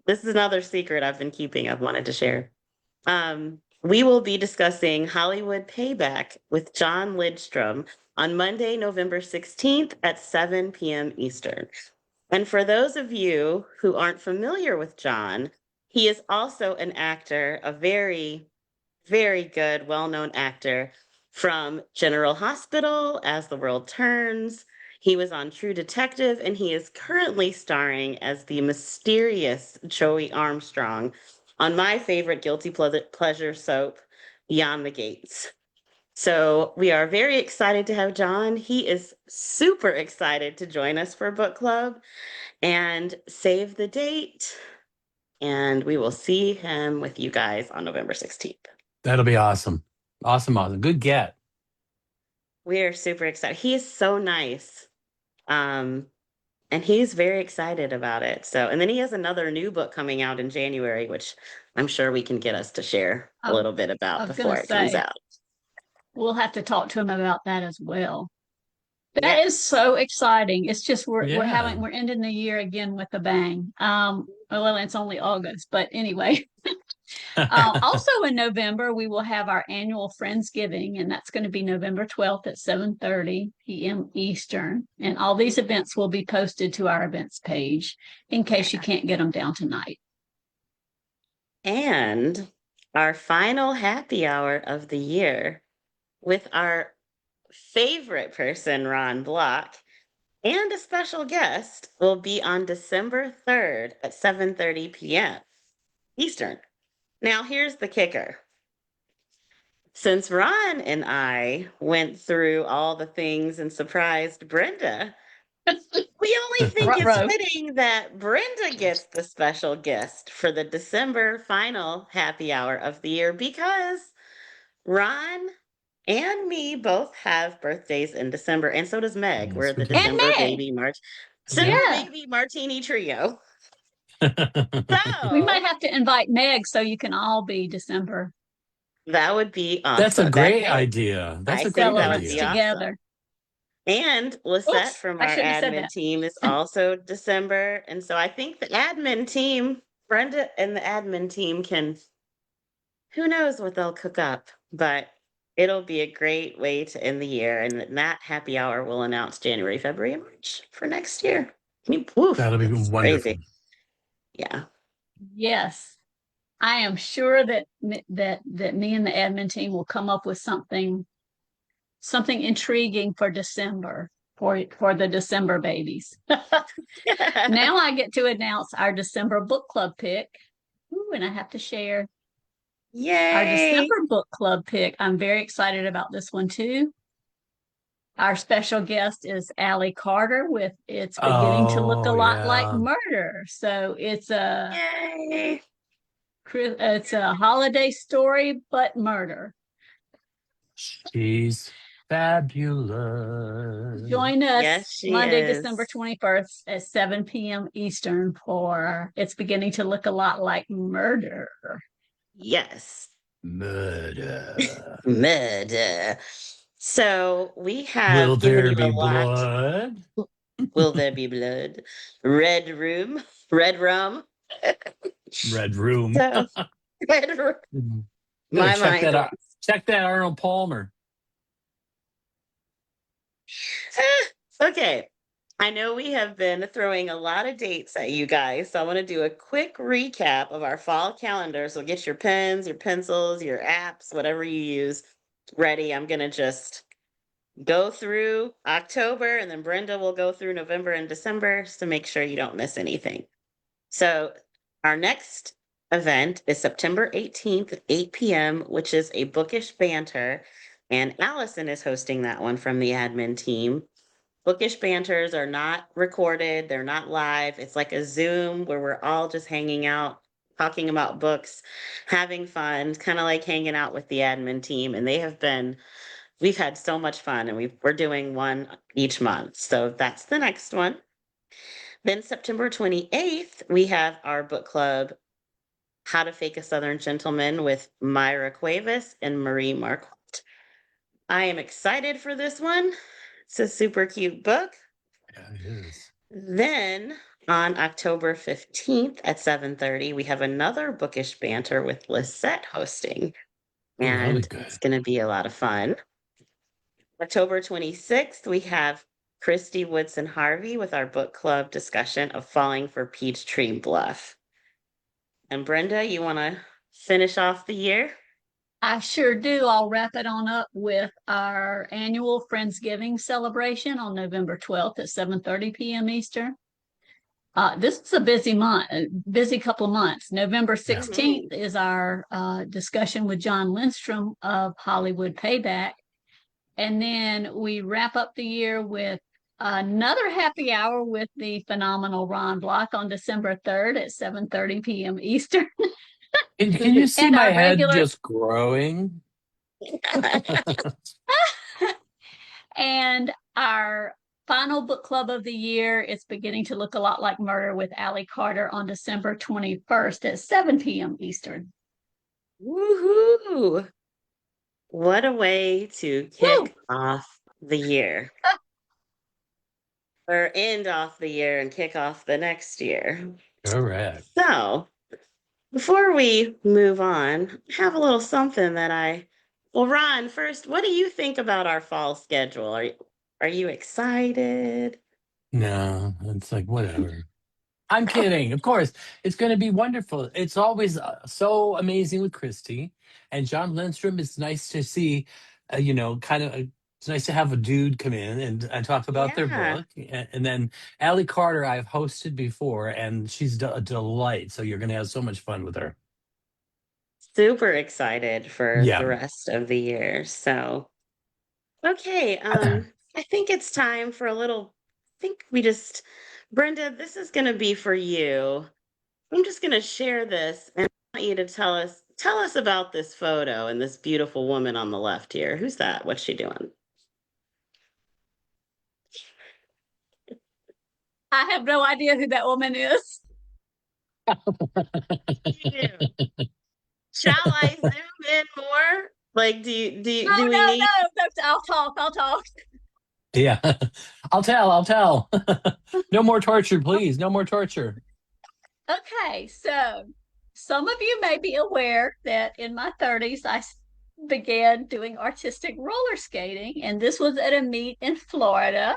this is another secret I've been keeping, I've wanted to share. We will be discussing Hollywood Payback with John Lidstrom on Monday, November 16th at 7 p.m. Eastern. And for those of you who aren't familiar with John, he is also an actor, a very, very good, well-known actor from General Hospital, As the World Turns. He was on True Detective, and he is currently starring as the mysterious Joey Armstrong on my favorite guilty pleasure soap, Beyond the Gates. So we are very excited to have John. He is super excited to join us for book club, and save the date. And we will see him with you guys on November 16th. That'll be awesome. Awesome. Good get. We are super excited. He is so nice. And he's very excited about it. So, and then he has another new book coming out in January, which I'm sure we can get us to share a little bit about before it comes out. We'll have to talk to him about that as well. That is so exciting. It's just we're ending the year again with a bang. Well, it's only August, but anyway. Also in November, we will have our annual Friendsgiving, and that's going to be November 12th at 7:30 p.m. Eastern. And all these events will be posted to our events page in case you can't get them down tonight. And our final happy hour of the year with our favorite person, Ron Block, and a special guest will be on December 3rd at 7:30 p.m. Eastern. Now, here's the kicker. Since Ron and I went through all the things and surprised Brenda, we only think it's fitting that Brenda gets the special guest for the December final happy hour of the year, because Ron and me both have birthdays in December, and so does Meg. Yes, We're the we do. December baby baby martini trio. So we might have to invite Meg so you can all be December. That would be awesome. That's a great idea. That's a great idea. Together. And Lisette from our admin team is also December. And so I think the admin team, Brenda and the admin team who knows what they'll cook up, but it'll be a great way to end the year. And that happy hour will announce January, February, and March for next year. I mean, that'll be wonderful. Crazy. Yeah. Yes. I am sure that me and the admin team will come up with something intriguing for December for the December babies. Now I get to announce our December book club pick. Ooh, and I have to share our Yay! December book club pick. I'm very excited about this one too. Our special guest is Allie Carter with It's Beginning to Look a Oh, Lot Like yeah. Murder. So it's Yay! a holiday story, but murder. She's fabulous. Join us Yes, she Monday, is. December 21st at 7 p.m. Eastern for It's Beginning to Look a Lot Like Murder. Yes. Murder. Murder. So we have Will given there you a be lot. blood? Will there be blood? Red room, red rum. Red room. So, red room. Gotta My check mind. that out. Check that Arnold Palmer. Okay. I know we have been throwing a lot of dates at you guys, so I want to do a quick recap of our fall calendar. So get your pens, your pencils, your apps, whatever you use ready. I'm going to just go through October, and then Brenda will go through November and December just to make sure you don't miss anything. So our next event is September 18th at 8 p.m., which is a bookish banter. And Allison is hosting that one from the admin team. Bookish banters are not recorded, they're not live. It's like a Zoom where we're all just hanging out, talking about books, having fun, kind of like hanging out with the admin team. And we've had so much fun, and we're doing one each month. So that's the next one. Then September 28th, we have our book club, How to Fake a Southern Gentleman with Myra Cuevas and Marie Marquardt. I am excited for this one. It's a super cute book. Yeah, it is. Then on October 15th at 7:30, we have another bookish banter with Lisette hosting. Ooh, that'll be And good. it's going to be a lot of fun. October 26th, we have Christy Woodson Harvey with our book club discussion of Falling for Peachtree Bluff. And Brenda, you want to finish off the year? I sure do. I'll wrap it on up with our annual Friendsgiving celebration on November 12th at 7:30 p.m. Eastern. This is a busy couple of months. November 16th is our discussion with John Lindstrom of Hollywood Payback. And then we wrap up the year with another happy hour with the phenomenal Ron Block on December 3rd at 7:30 p.m. Eastern. Can you see And my our head regular- just growing? And our final book club of the year, It's Beginning to Look a Lot Like Murder with Allie Carter on December 21st at 7 p.m. Eastern. Woohoo! What a way to kick off the year. Or end off the year and kick off the next year. Correct. So, before we move on, I have a little something well, Ron, first, what do you think about our fall schedule? Are you excited? No, it's like whatever. I'm kidding. Of course, it's going to be wonderful. It's always so amazing with Christy and John Lindstrom. It's nice to see, it's nice to have a dude come in and talk about their Yeah. book. And then Allie Carter, I've hosted before, and she's a delight. So you're going to have so much fun with her. Super excited for Yeah. the rest of the year. So, okay, I think it's time for Brenda, this is going to be for you. I'm just going to share this, and I want you to tell us about this photo and this beautiful woman on the left here. Who's that? What's she doing? I have no idea who that woman is. You do. Shall I zoom in more? Like, do we No, need? I'll talk. Yeah. I'll tell. No more torture, please. No more torture. Okay, so some of you may be aware that in my 30s, I began doing artistic roller skating, and this was at a meet in Florida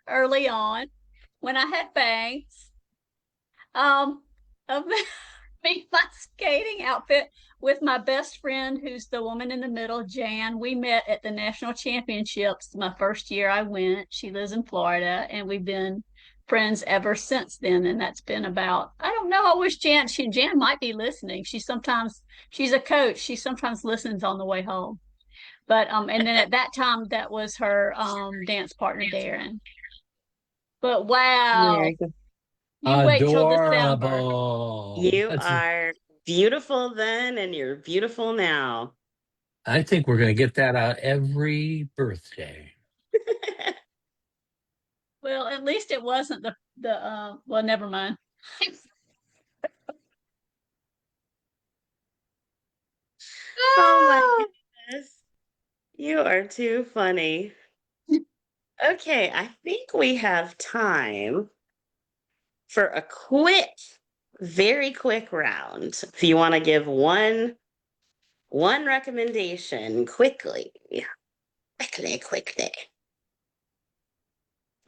early on when I had bangs. Um, me my skating outfit with my best friend, who's the woman in the middle, Jan. We met at the national championships my first year I went. She lives in Florida, and we've been friends ever since then. And that's been about, I don't know. I wish Jan might be listening. She's a coach. She sometimes listens on the way home. But and then at that time that was her dance partner, Darren. But wow, Very good. you wait till December. Adorable. You are beautiful then, and you're beautiful now. I think we're going to get that out every birthday. Well, at least it wasn't the well, never mind. Oh my goodness. You are too funny. Okay, I think we have time for a quick, very quick round. If you want to give one recommendation quickly. Quickly.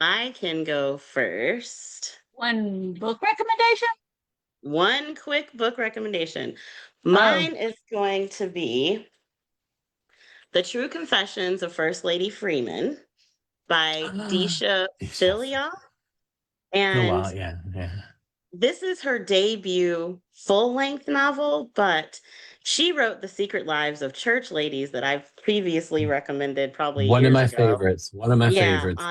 I can go first. One book recommendation? One quick book recommendation. Oh, Mine is going to be The True Confessions of First Lady Freeman by Deesha Philyaw. Oh, And wow. Yeah. this is her debut full-length novel, but she wrote The Secret Lives of Church Ladies that I've previously recommended probably One of years my ago. favorites. One of my Yeah, favorites.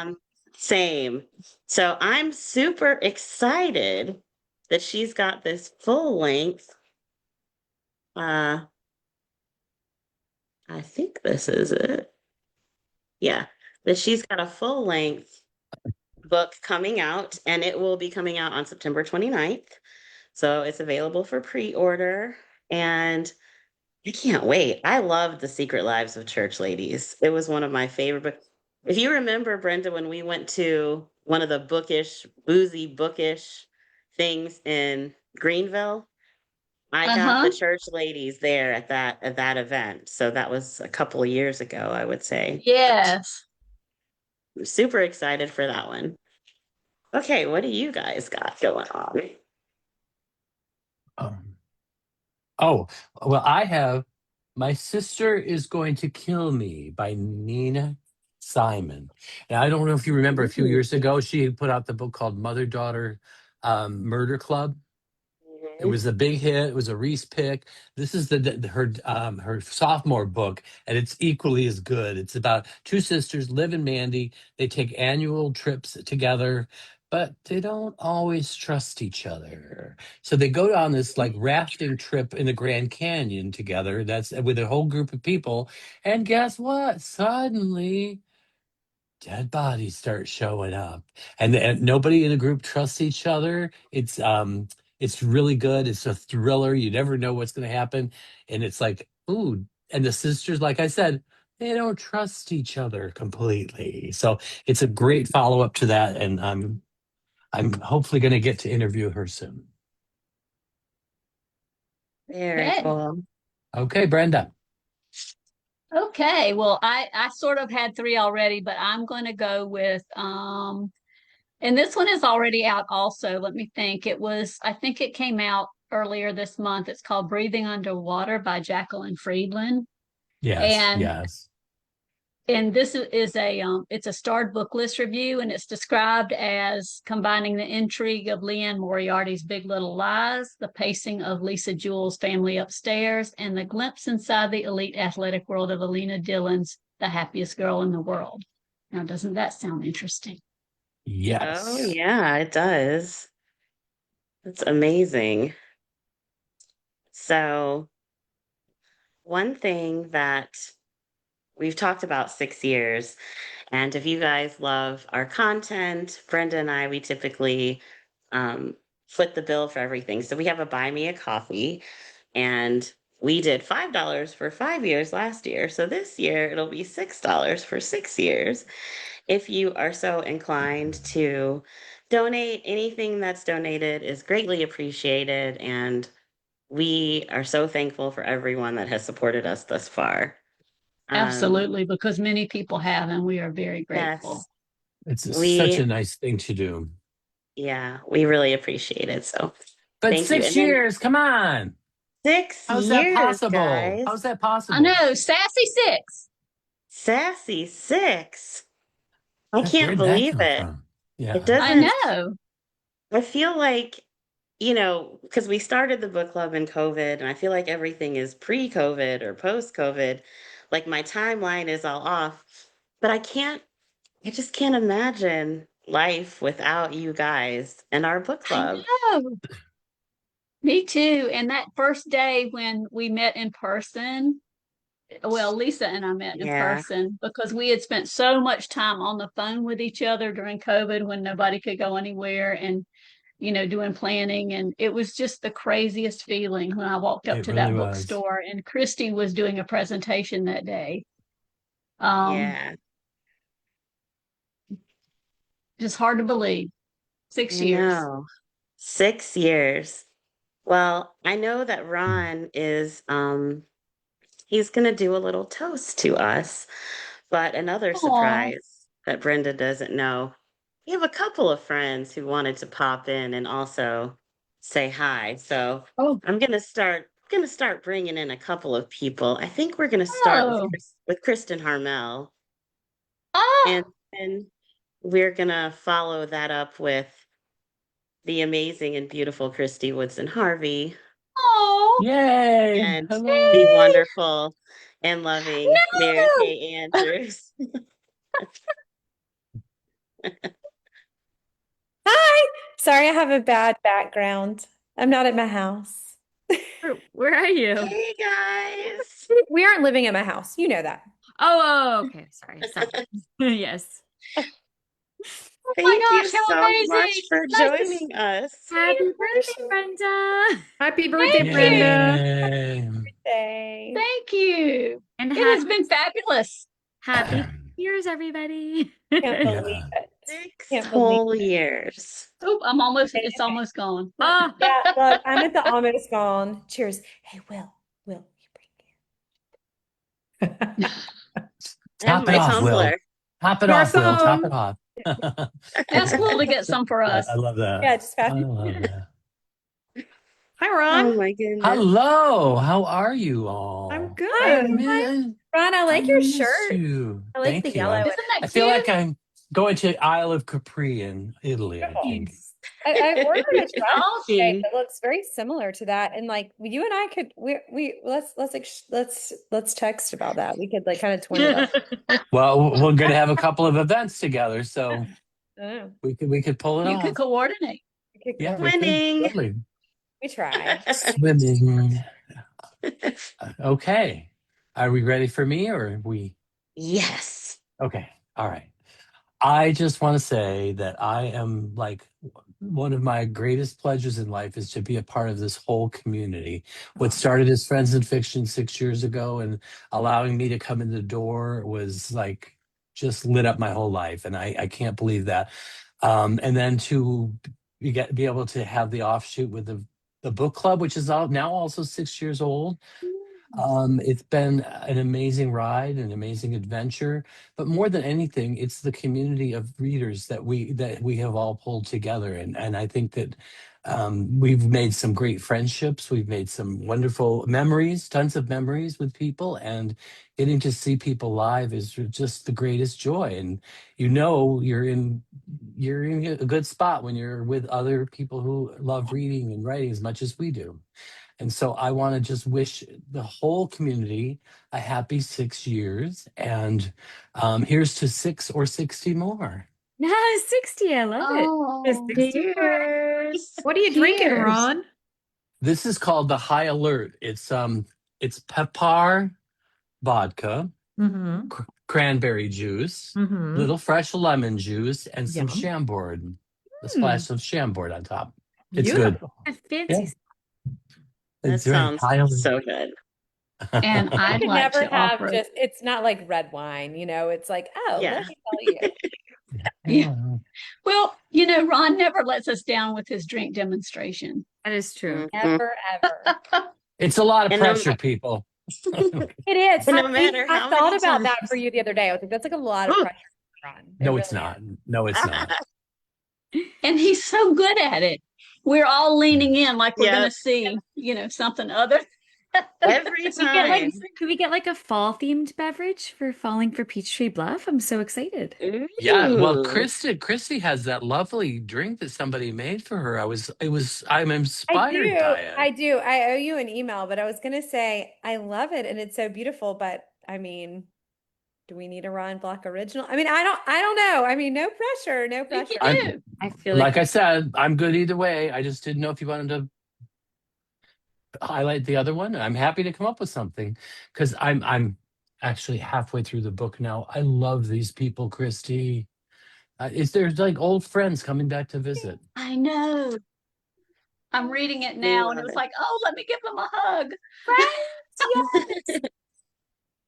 same. So I'm super excited that she's got this full length. I think this is it. Yeah, that she's got a full length book coming out, and it will be coming out on September 29th. So it's available for pre-order, and I can't wait. I loved The Secret Lives of Church Ladies. It was one of my favorite books. If you remember, Brenda, when we went to one of the bookish things in Greenville, I got the uh-huh. church ladies there at that event. So that was a couple of years ago, I would say. Yes. I'm super excited for that one. Okay, what do you guys got going on? Um, oh, well, I have My Sister is Going to Kill Me by Nina Simon. And I don't know if you remember a few Ooh. years ago, she put out the book called Mother Daughter Murder Club. It Mhm. was a big hit. It was a Reese pick. This is her sophomore book, and it's equally as good. It's about two sisters, Liv and Mandy. They take annual trips together, but they don't always trust each other. So they go on this like rafting trip in the Grand Canyon together. That's with a whole group of people. And guess what? Suddenly dead bodies start showing up, and nobody in the group trusts each other. It's really good. It's a thriller. You never know what's going to happen, and it's like, ooh. And the sisters, like I said, they don't trust each other completely. So it's a great follow up to that, and I'm hopefully going to get to interview her soon. Very Okay. cool. Okay, Brenda. Okay. Well, I sort of had three already, but I'm going to go with and this one is already out also. Let me think. I think it came out earlier this month. It's called Breathing Underwater by Jacqueline Friedland. Yes, And yes. this is it's a starred book list review, and it's described as combining the intrigue of Leanne Moriarty's Big Little Lies, the pacing of Lisa Jewell's Family Upstairs, and the glimpse inside the elite athletic world of Alina Dillon's The Happiest Girl in the World. Now, doesn't that sound interesting? Oh, Yes. yeah, it does. That's amazing. So, one thing that we've talked about 6 years, and if you guys love our content, Brenda and I, we typically foot the bill for everything. So we have a buy me a coffee, and we did $5 for 5 years last year. So this year it'll be $6 for 6 years. If you are so inclined to donate, anything that's donated is greatly appreciated. And we are so thankful for everyone that has supported us thus far. Absolutely, because many people have, and we are very grateful. Yes, It's such we, a nice thing to do. yeah, we really appreciate it. So But Thank you. 6 And then years, come on. 6 How's that years, possible? guys. How's that I possible? know, sassy 6. Sassy 6. I can't Where'd that believe come it. from? It Yeah. I doesn't, know. I feel like, because we started the book club in COVID, and I feel like everything is pre-COVID or post-COVID. Like my timeline is all off, but I just can't imagine life without you guys and our book I club. know. Me too. And that first day when we met in person, well, Lisa and I met in Yeah. person because we had spent so much time on the phone with each other during COVID when nobody could go anywhere and, doing planning. And it was just the craziest feeling when I walked up It to really that was. bookstore and Christy was doing a presentation that day. Yeah. Just hard to believe. 6 I years. know. 6 years. Well, I know that Ron is he's gonna do a little toast to us, but another Aw. surprise that Brenda doesn't know. We have a couple of friends who wanted to pop in and also say hi. So Oh, I'm gonna start bringing in a couple of people. I think we're gonna start with oh, with Kristen Harmel, oh, and then we're gonna follow that up with the amazing and beautiful Christy Woodson Harvey oh, Yay. and the Hello. wonderful and loving Mary no. Kay Andrews. Hi. Sorry, I have a bad background. I'm not at my house. Where are you? Hey guys. We aren't living at my house. You know that. Oh, okay. Sorry. Yes. Oh my Thank you gosh, how so amazing. much for Nice to joining us. Happy birthday, Brenda. Happy birthday, Yay. birthday. Thank you. And It has happy, been fabulous. happy years, everybody. Can't Yeah. believe it. 6 Can't believe whole years. Oop, it's almost gone. Oh, Yeah, look, I'm at the almost gone. Cheers. Hey, Will, you bring it. I have Top my it off, Will. tumbler. Top it off, Will. Top Awesome. it off. Ask Will to get some for us. I love that. Yeah, just I fast. love that. Hi, Oh Ron. my goodness. Hello. How are you all? I'm good. I Hi, miss, Ron, I I like your missed shirt. you. I like Thank the you. yellow. Isn't that I feel like cute? I'm going to Isle of Capri in Italy, I think. I ordered a dress today Awesome. that looks very similar to that, and like you and I could let's text about that. We could like kind of twin it up. Well, we're going to have a couple of events together, so Oh, we could pull it You off. could coordinate. we could Yeah, go. we could. Winning. Totally. We try. Swimming. Okay. Are we ready for me or are we? Yes. Okay. All right. I just want to say that I am like one of my greatest pleasures in life is to be a part of this whole community. What started as Friends in Fiction 6 years ago and allowing me to come in the door was like just lit up my whole life. And I can't believe that. And then to be able to have the offshoot with the book club, which is now also 6 years old. It's been an amazing ride, an amazing adventure, but more than anything, it's the community of readers that we have all pulled together, and I think that we've made some great friendships, we've made some wonderful memories, tons of memories with people, and getting to see people live is just the greatest joy. And you're in a good spot when you're with other people who love reading and writing as much as we do. And so I want to just wish the whole community a happy 6 years. And here's to 6 or 60 more. No, 60. I love it. Oh, Cheers. What are you drinking, Cheers. Ron? This is called the High Alert. It's Pepar vodka, Mm-hmm. cranberry juice, Mm-hmm. little fresh lemon juice, and some Yum. Chambord. A splash of Chambord on top. It's Beautiful. A fancy. Yeah. That It's very sounds High Alert. so good. And I I'd could like never to have offer. just, it's not like red wine, it's like, oh, Yeah. let me tell you. Yeah. Well, Ron never lets us down with his drink demonstration. That is true. Mhm. Never, ever. It's a lot of And no pressure, people. It is. And no matter I how thought many about that times- for you the other day. I was like, that's like a lot of Ooh. pressure, Ron. It No, it's really not. is. No, it's not. And he's so good at it. we're all leaning in like we're Yep. going to see, something other. Every Can we get like time. can we get like a fall themed beverage for Falling for Peachtree Bluff? I'm so excited. Yeah, well, Ooh. Christy has that lovely drink that somebody made for her. I'm I inspired do. by it. I do. I owe you an email, but I was gonna say I love it and it's so beautiful, but I mean, do we need a Ron Block original? I mean, I don't know. I mean, no pressure, no I think you pressure. do. I feel Like I said, I'm good either way. I just didn't know if you wanted to highlight the other one. I'm happy to come up with something because I'm actually halfway through the book now. I love these people, Christy. There's like old friends coming back to visit. I know. I'm reading it now, and it was like, oh, let me give them a hug.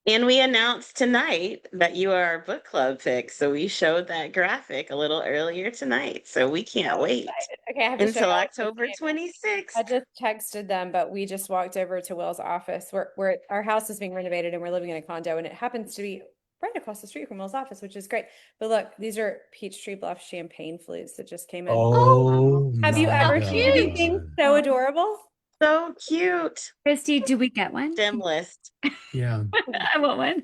And we announced tonight that you are our book club pick. So we showed that graphic a little earlier tonight. So we can't wait Okay, I have to show until you all the October pajamas. 26th. I just texted them, but we just walked over to Will's office where our house is being renovated and we're living in a condo, and it happens to be right across the street from Will's office, which is great. But look, these are Peachtree Bluff champagne flutes that just came in. Oh, Have you my ever God. seen anything so adorable? So cute. Christy, do we get one? Dim list. Yeah. I want one.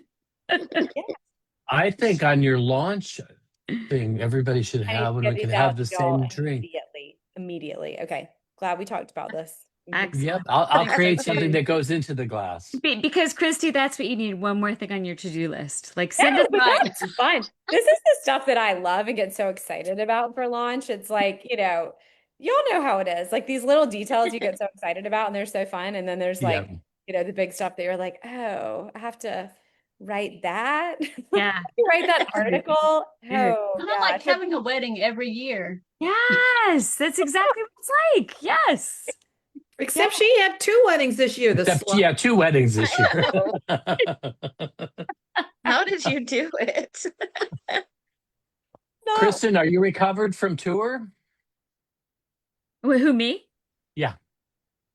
I think on your launch thing, everybody should I need have to one. get We these can out have the to y'all same drink. immediately. Okay, glad we talked about this. Excellent. Yep, I'll Thank create you. something that goes into the glass. Because Christy, that's what you need. One more thing on your to-do list. Like No, send us but Right. that's fun. This is the stuff that I love and get so excited about for launch. It's like, y'all know how it is. Like these little details you get so excited about and they're so fun. And then there's like, the big stuff that you're like, oh, I have to write that. Yeah. Write that article. Oh, Kind of like gosh. having a wedding every year. Yes, that's exactly what it's like. Yes. Except she had 2 weddings this year. The Except, slut. 2 weddings this year. How did you do it? No. Kristen, are you recovered from tour? Who, me? Yeah.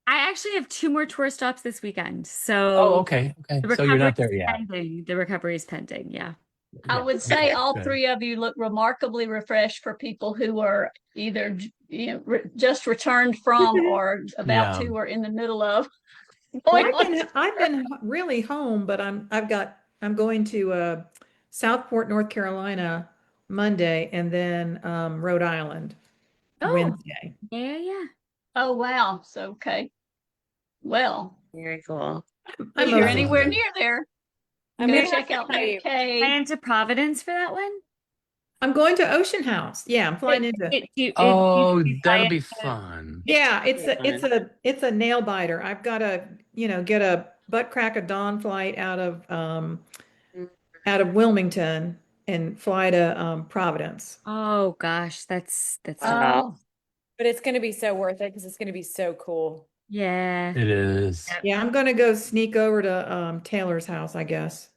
I actually have 2 more tour stops this weekend. So Oh, okay. the So you're not there recovery is yet. pending. The recovery is pending. Yeah. I would say all Good. 3 of you look remarkably refreshed for people who are either just returned from or about Yeah. to or in the middle of. I've been really home, but I'm going to Southport, North Carolina Monday, and then Rhode Island Oh. Wednesday. Yeah. Oh, wow. So, okay. Well, Very cool. if I'm you're over- anywhere near there, I'm go gonna check have out to tell you. Mary Kay. And to Providence for that one? I'm going to Ocean House. Yeah, I'm flying into. Oh, you that'll fly be into- fun. Yeah, Fun. it's a nail biter. I've got to, get a butt crack of dawn flight out of Wilmington and fly to Providence. Oh gosh, that's Oh, But it's going to be so worth it because it's going to be so cool. yeah. It is. Yeah, I'm going to go sneak over to Taylor's house, I guess.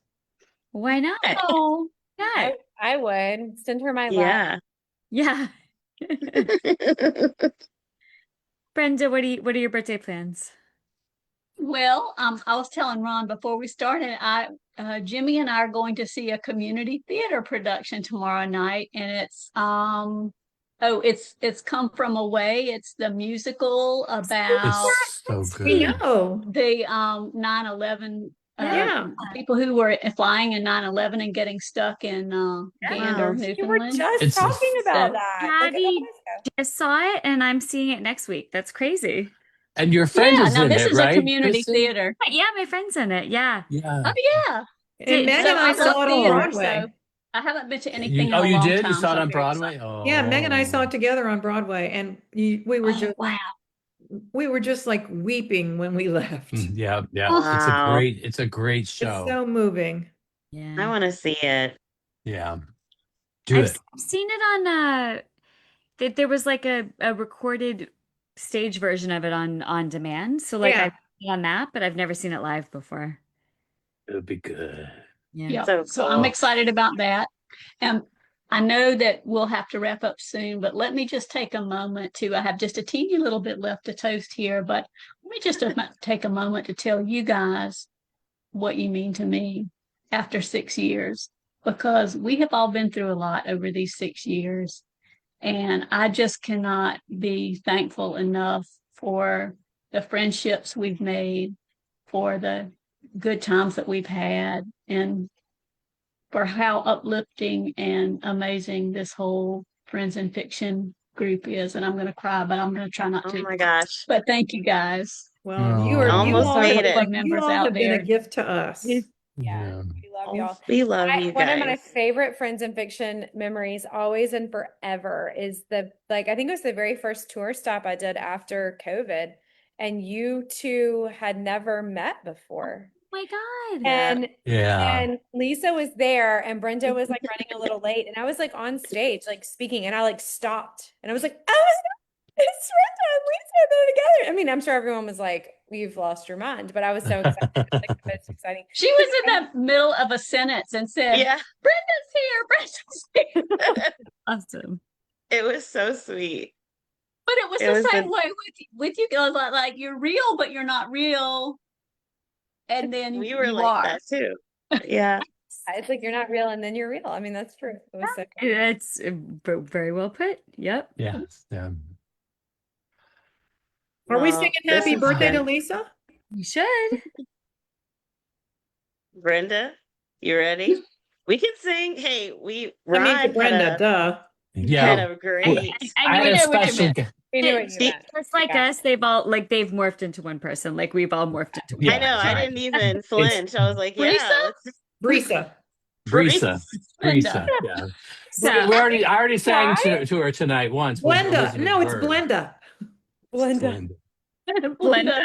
Why not? oh, Yeah. I would send her my love. Yeah. Yeah. Brenda, what are your birthday plans? well, I was telling Ron before we started, Jimmy and I are going to see a community theater production tomorrow night, and it's it's Come From Away. It's the musical about It's so We good. know. the 9/11 Yeah. people who were flying in 9/11 and getting stuck in Gander, Wow. You were Newfoundland. just It's a- talking about So, that. Patty just saw it and I'm seeing it next week. That's crazy. And your friend yeah, is now in this it, is right? a community Kristen? theater. Yeah, my friend's in it. Yeah. Yeah. Oh yeah. And Meg So and I love saw it on theater, Broadway. so I haven't been to anything in Oh, a you long did? time. You saw so it I'm on very Broadway? excited. Oh. Yeah, Meg and I saw it together on Broadway, and we were Oh, wow. just like weeping when we left. Yeah. Wow. It's a great It's show. so moving. Yeah. I want to see it. Yeah. Do I've it. seen it on there was like a recorded stage version of it on demand. So like Yeah. I've seen it on that, but I've never seen it live before. It'll be good. Yeah. Yeah. So So I'm cool. excited about that. And I know that we'll have to wrap up soon, but let me just take a moment I have just a teeny little bit left to toast here, but let me just take a moment to tell you guys what you mean to me after 6 years, because we have all been through a lot over these 6 years. And I just cannot be thankful enough for the friendships we've made, for the good times that we've had, and for how uplifting and amazing this whole Friends in Fiction group is. And I'm going to cry, but I'm going to try not Oh to. my gosh. But thank you guys. Well, Oh. you Almost all made have it. been, you Members all out have been a there. gift to us. Yeah, Yeah. we love Oh, y'all. we love you One of my guys. favorite Friends in Fiction memories, always and forever, is I think it was the very first tour stop I did after COVID, and you two had never met before. Oh my God. And Yeah. and Lisa was there, and Brenda was like running a little late, and I was like on stage, like speaking, and I like stopped, and I was like, oh, it's Brenda and Lisa, they're together. I mean, I'm sure everyone was like, "You've lost your mind," but I was so excited. It was like the most exciting. She was in the middle of a sentence and said, Yeah, Brenda's here, Brenda's here. Awesome. it was so sweet. But it was It the was same the- way with you guys, like you're real, but you're not real. And then We were you like are. that too. Yeah. It's like you're not real, and then you're real. I mean, that's true. It was so fun. It's very well put. Yep. Yes. Yeah. Are we Well, singing this happy has birthday to been- Lisa? You should. Brenda, you ready? We can sing. Hey, I mean, to Ron Brenda, had duh. a Yeah. great. I I knew had a what you special. meant. We knew what you She- meant. Just like Yeah. us, they've morphed into one person. Like we've all morphed into one. Yeah, I know. I right. didn't even flinch. I was like, yeah, Brisa? let's just Brisa. Brisa. Brenda. Brisa. Yeah. So I already sang to her tonight once. with Blenda. Elizabeth No, it's Berg. Blenda. Blenda. Blenda.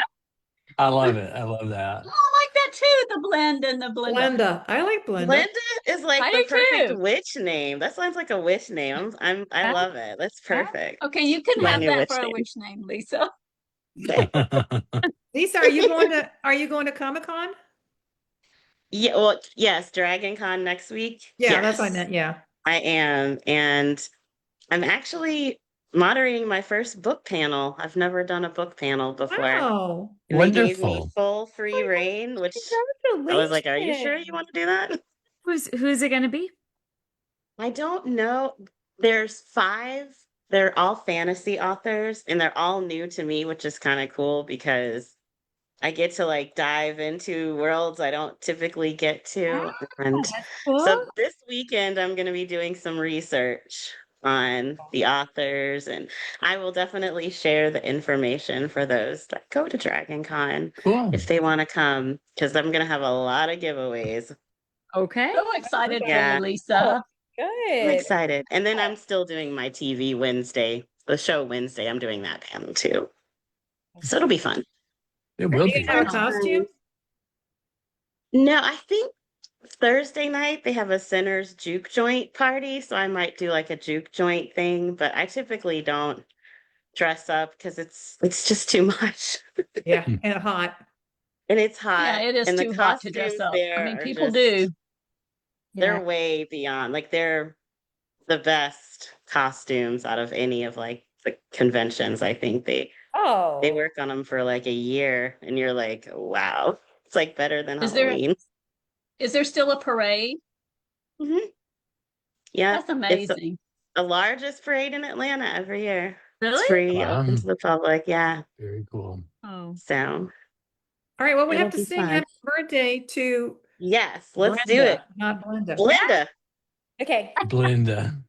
I love it. I love that. Oh, I like that too. The blend and the blend. Blenda. I like Blenda. Blenda is like I the do perfect too. witch name. That sounds like a witch name. I Yeah. love it. That's perfect. Okay, you can My have new that witch for a name. witch name, Lisa. Lisa, are you going to Comic-Con? Yeah, well, yes, Dragon Con next week. Yeah, that's what I Yes, meant. Yeah. I am. And I'm actually moderating my first book panel. I've never done a book panel before. Wow. And they gave me Wonderful. full free reign, which I was like, are you sure you want to do that? who's it gonna be? I don't know. There's 5. They're all fantasy authors and they're all new to me, which is kind of cool because I get to like dive into worlds I don't typically get to. And so this weekend I'm going to be doing some research on the authors, and I will definitely share the information for those that go to Dragon Con Cool. if they want to come, because I'm going to have a lot of giveaways. Okay. So excited Yeah. for you, Lisa. I'm Good. excited. And then I'm still doing my TV Wednesday, the show Wednesday. I'm doing that panel too. So it'll be fun. It will You be. gonna have a costume? No, I think Thursday night they have a Center's Juke Joint party, so I might do like a juke joint thing, but I typically don't dress up because it's just too much. Yeah, and hot. And it's hot. Yeah, it is and too the hot to dress costumes up. there I mean, are people just- do. They're Yeah. way beyond. Like they're the best costumes out of any of like the conventions. I think they Oh. work on them for like a year, and you're like, wow, it's like better than Is there- Halloween. Is there still a parade? hmm Yeah, That's amazing. the largest parade in Atlanta every year. It's Really? free, Wow. open to the public. Yeah, Very cool. Oh. so All right, well, we It'll have to be sing fun. happy birthday to yes, let's do Brenda, it. not Blenda. Linda, Okay. Blenda.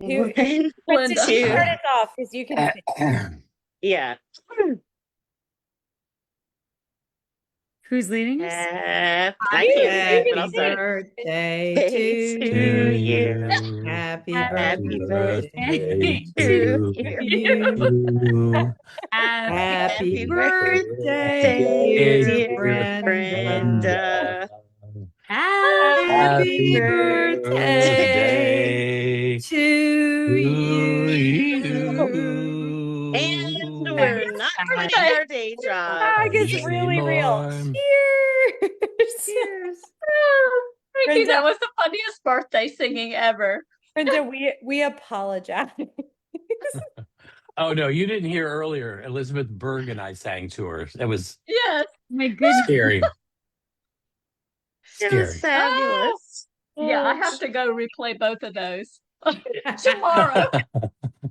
Who- One, Kristen, Blenda. you start us off because you can sing. yeah. Who's leading us? I You- can't you sing, but can I'll sing. start. Birthday To to you. you. Happy Happy birthday birthday to to you. Happy Happy birthday, birthday, dear dear Brenda. Brenda. Happy birthday birthday to you. And we're not quitting our day job. Fog is really real. Cheers. Cheers. Thank you. Brenda. That was the funniest birthday singing ever. Brenda, we apologize. Oh no, you didn't hear earlier. Elizabeth Berg and I sang to her. That was Yes. my goodness. scary. It was Scary. fabulous. Yeah, I have to go replay both of those tomorrow.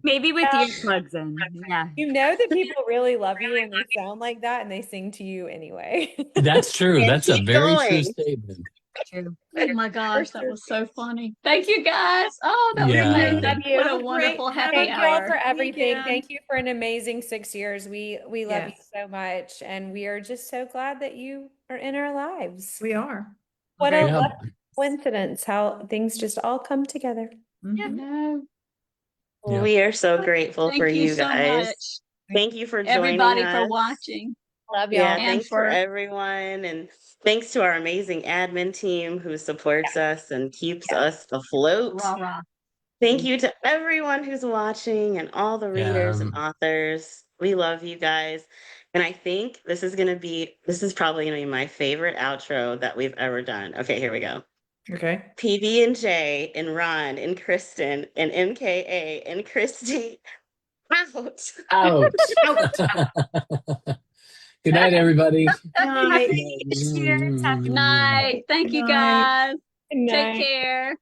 Maybe with Yeah. earplugs in. Yeah. You know that people really love you when they sound like that and they sing to you anyway. That's true. And That's a keep very true going. statement. True. Oh my gosh, that was so funny. Thank you guys. Oh, that was Yeah. amazing. Thank you. What Have a a great- wonderful have a happy Thank you all hour. for everything. weekend. Thank you for an amazing 6 years. We love you Yes. so much, and we are just so glad that you are in our lives. We are. What Very a Yeah. lucky coincidence how things just all come together. Mhm. No, Yeah. We are so grateful thank for you you so guys. much, Thank you for joining everybody, for us. watching. Love Yeah, y'all. And thanks for for- everyone. And thanks to our amazing admin team who supports us and keeps us afloat. Rah rah. Thank you to everyone who's watching and all the readers and authors. We love you guys. And I think this is probably gonna be my favorite outro that we've ever done. Okay, here we go. Okay. PB and J and Ron and Kristen and MKA and Christy out. Out. Good night, everybody. Night. Cheers. Happy Night. Thank you Good night. guys. Good Take night. care.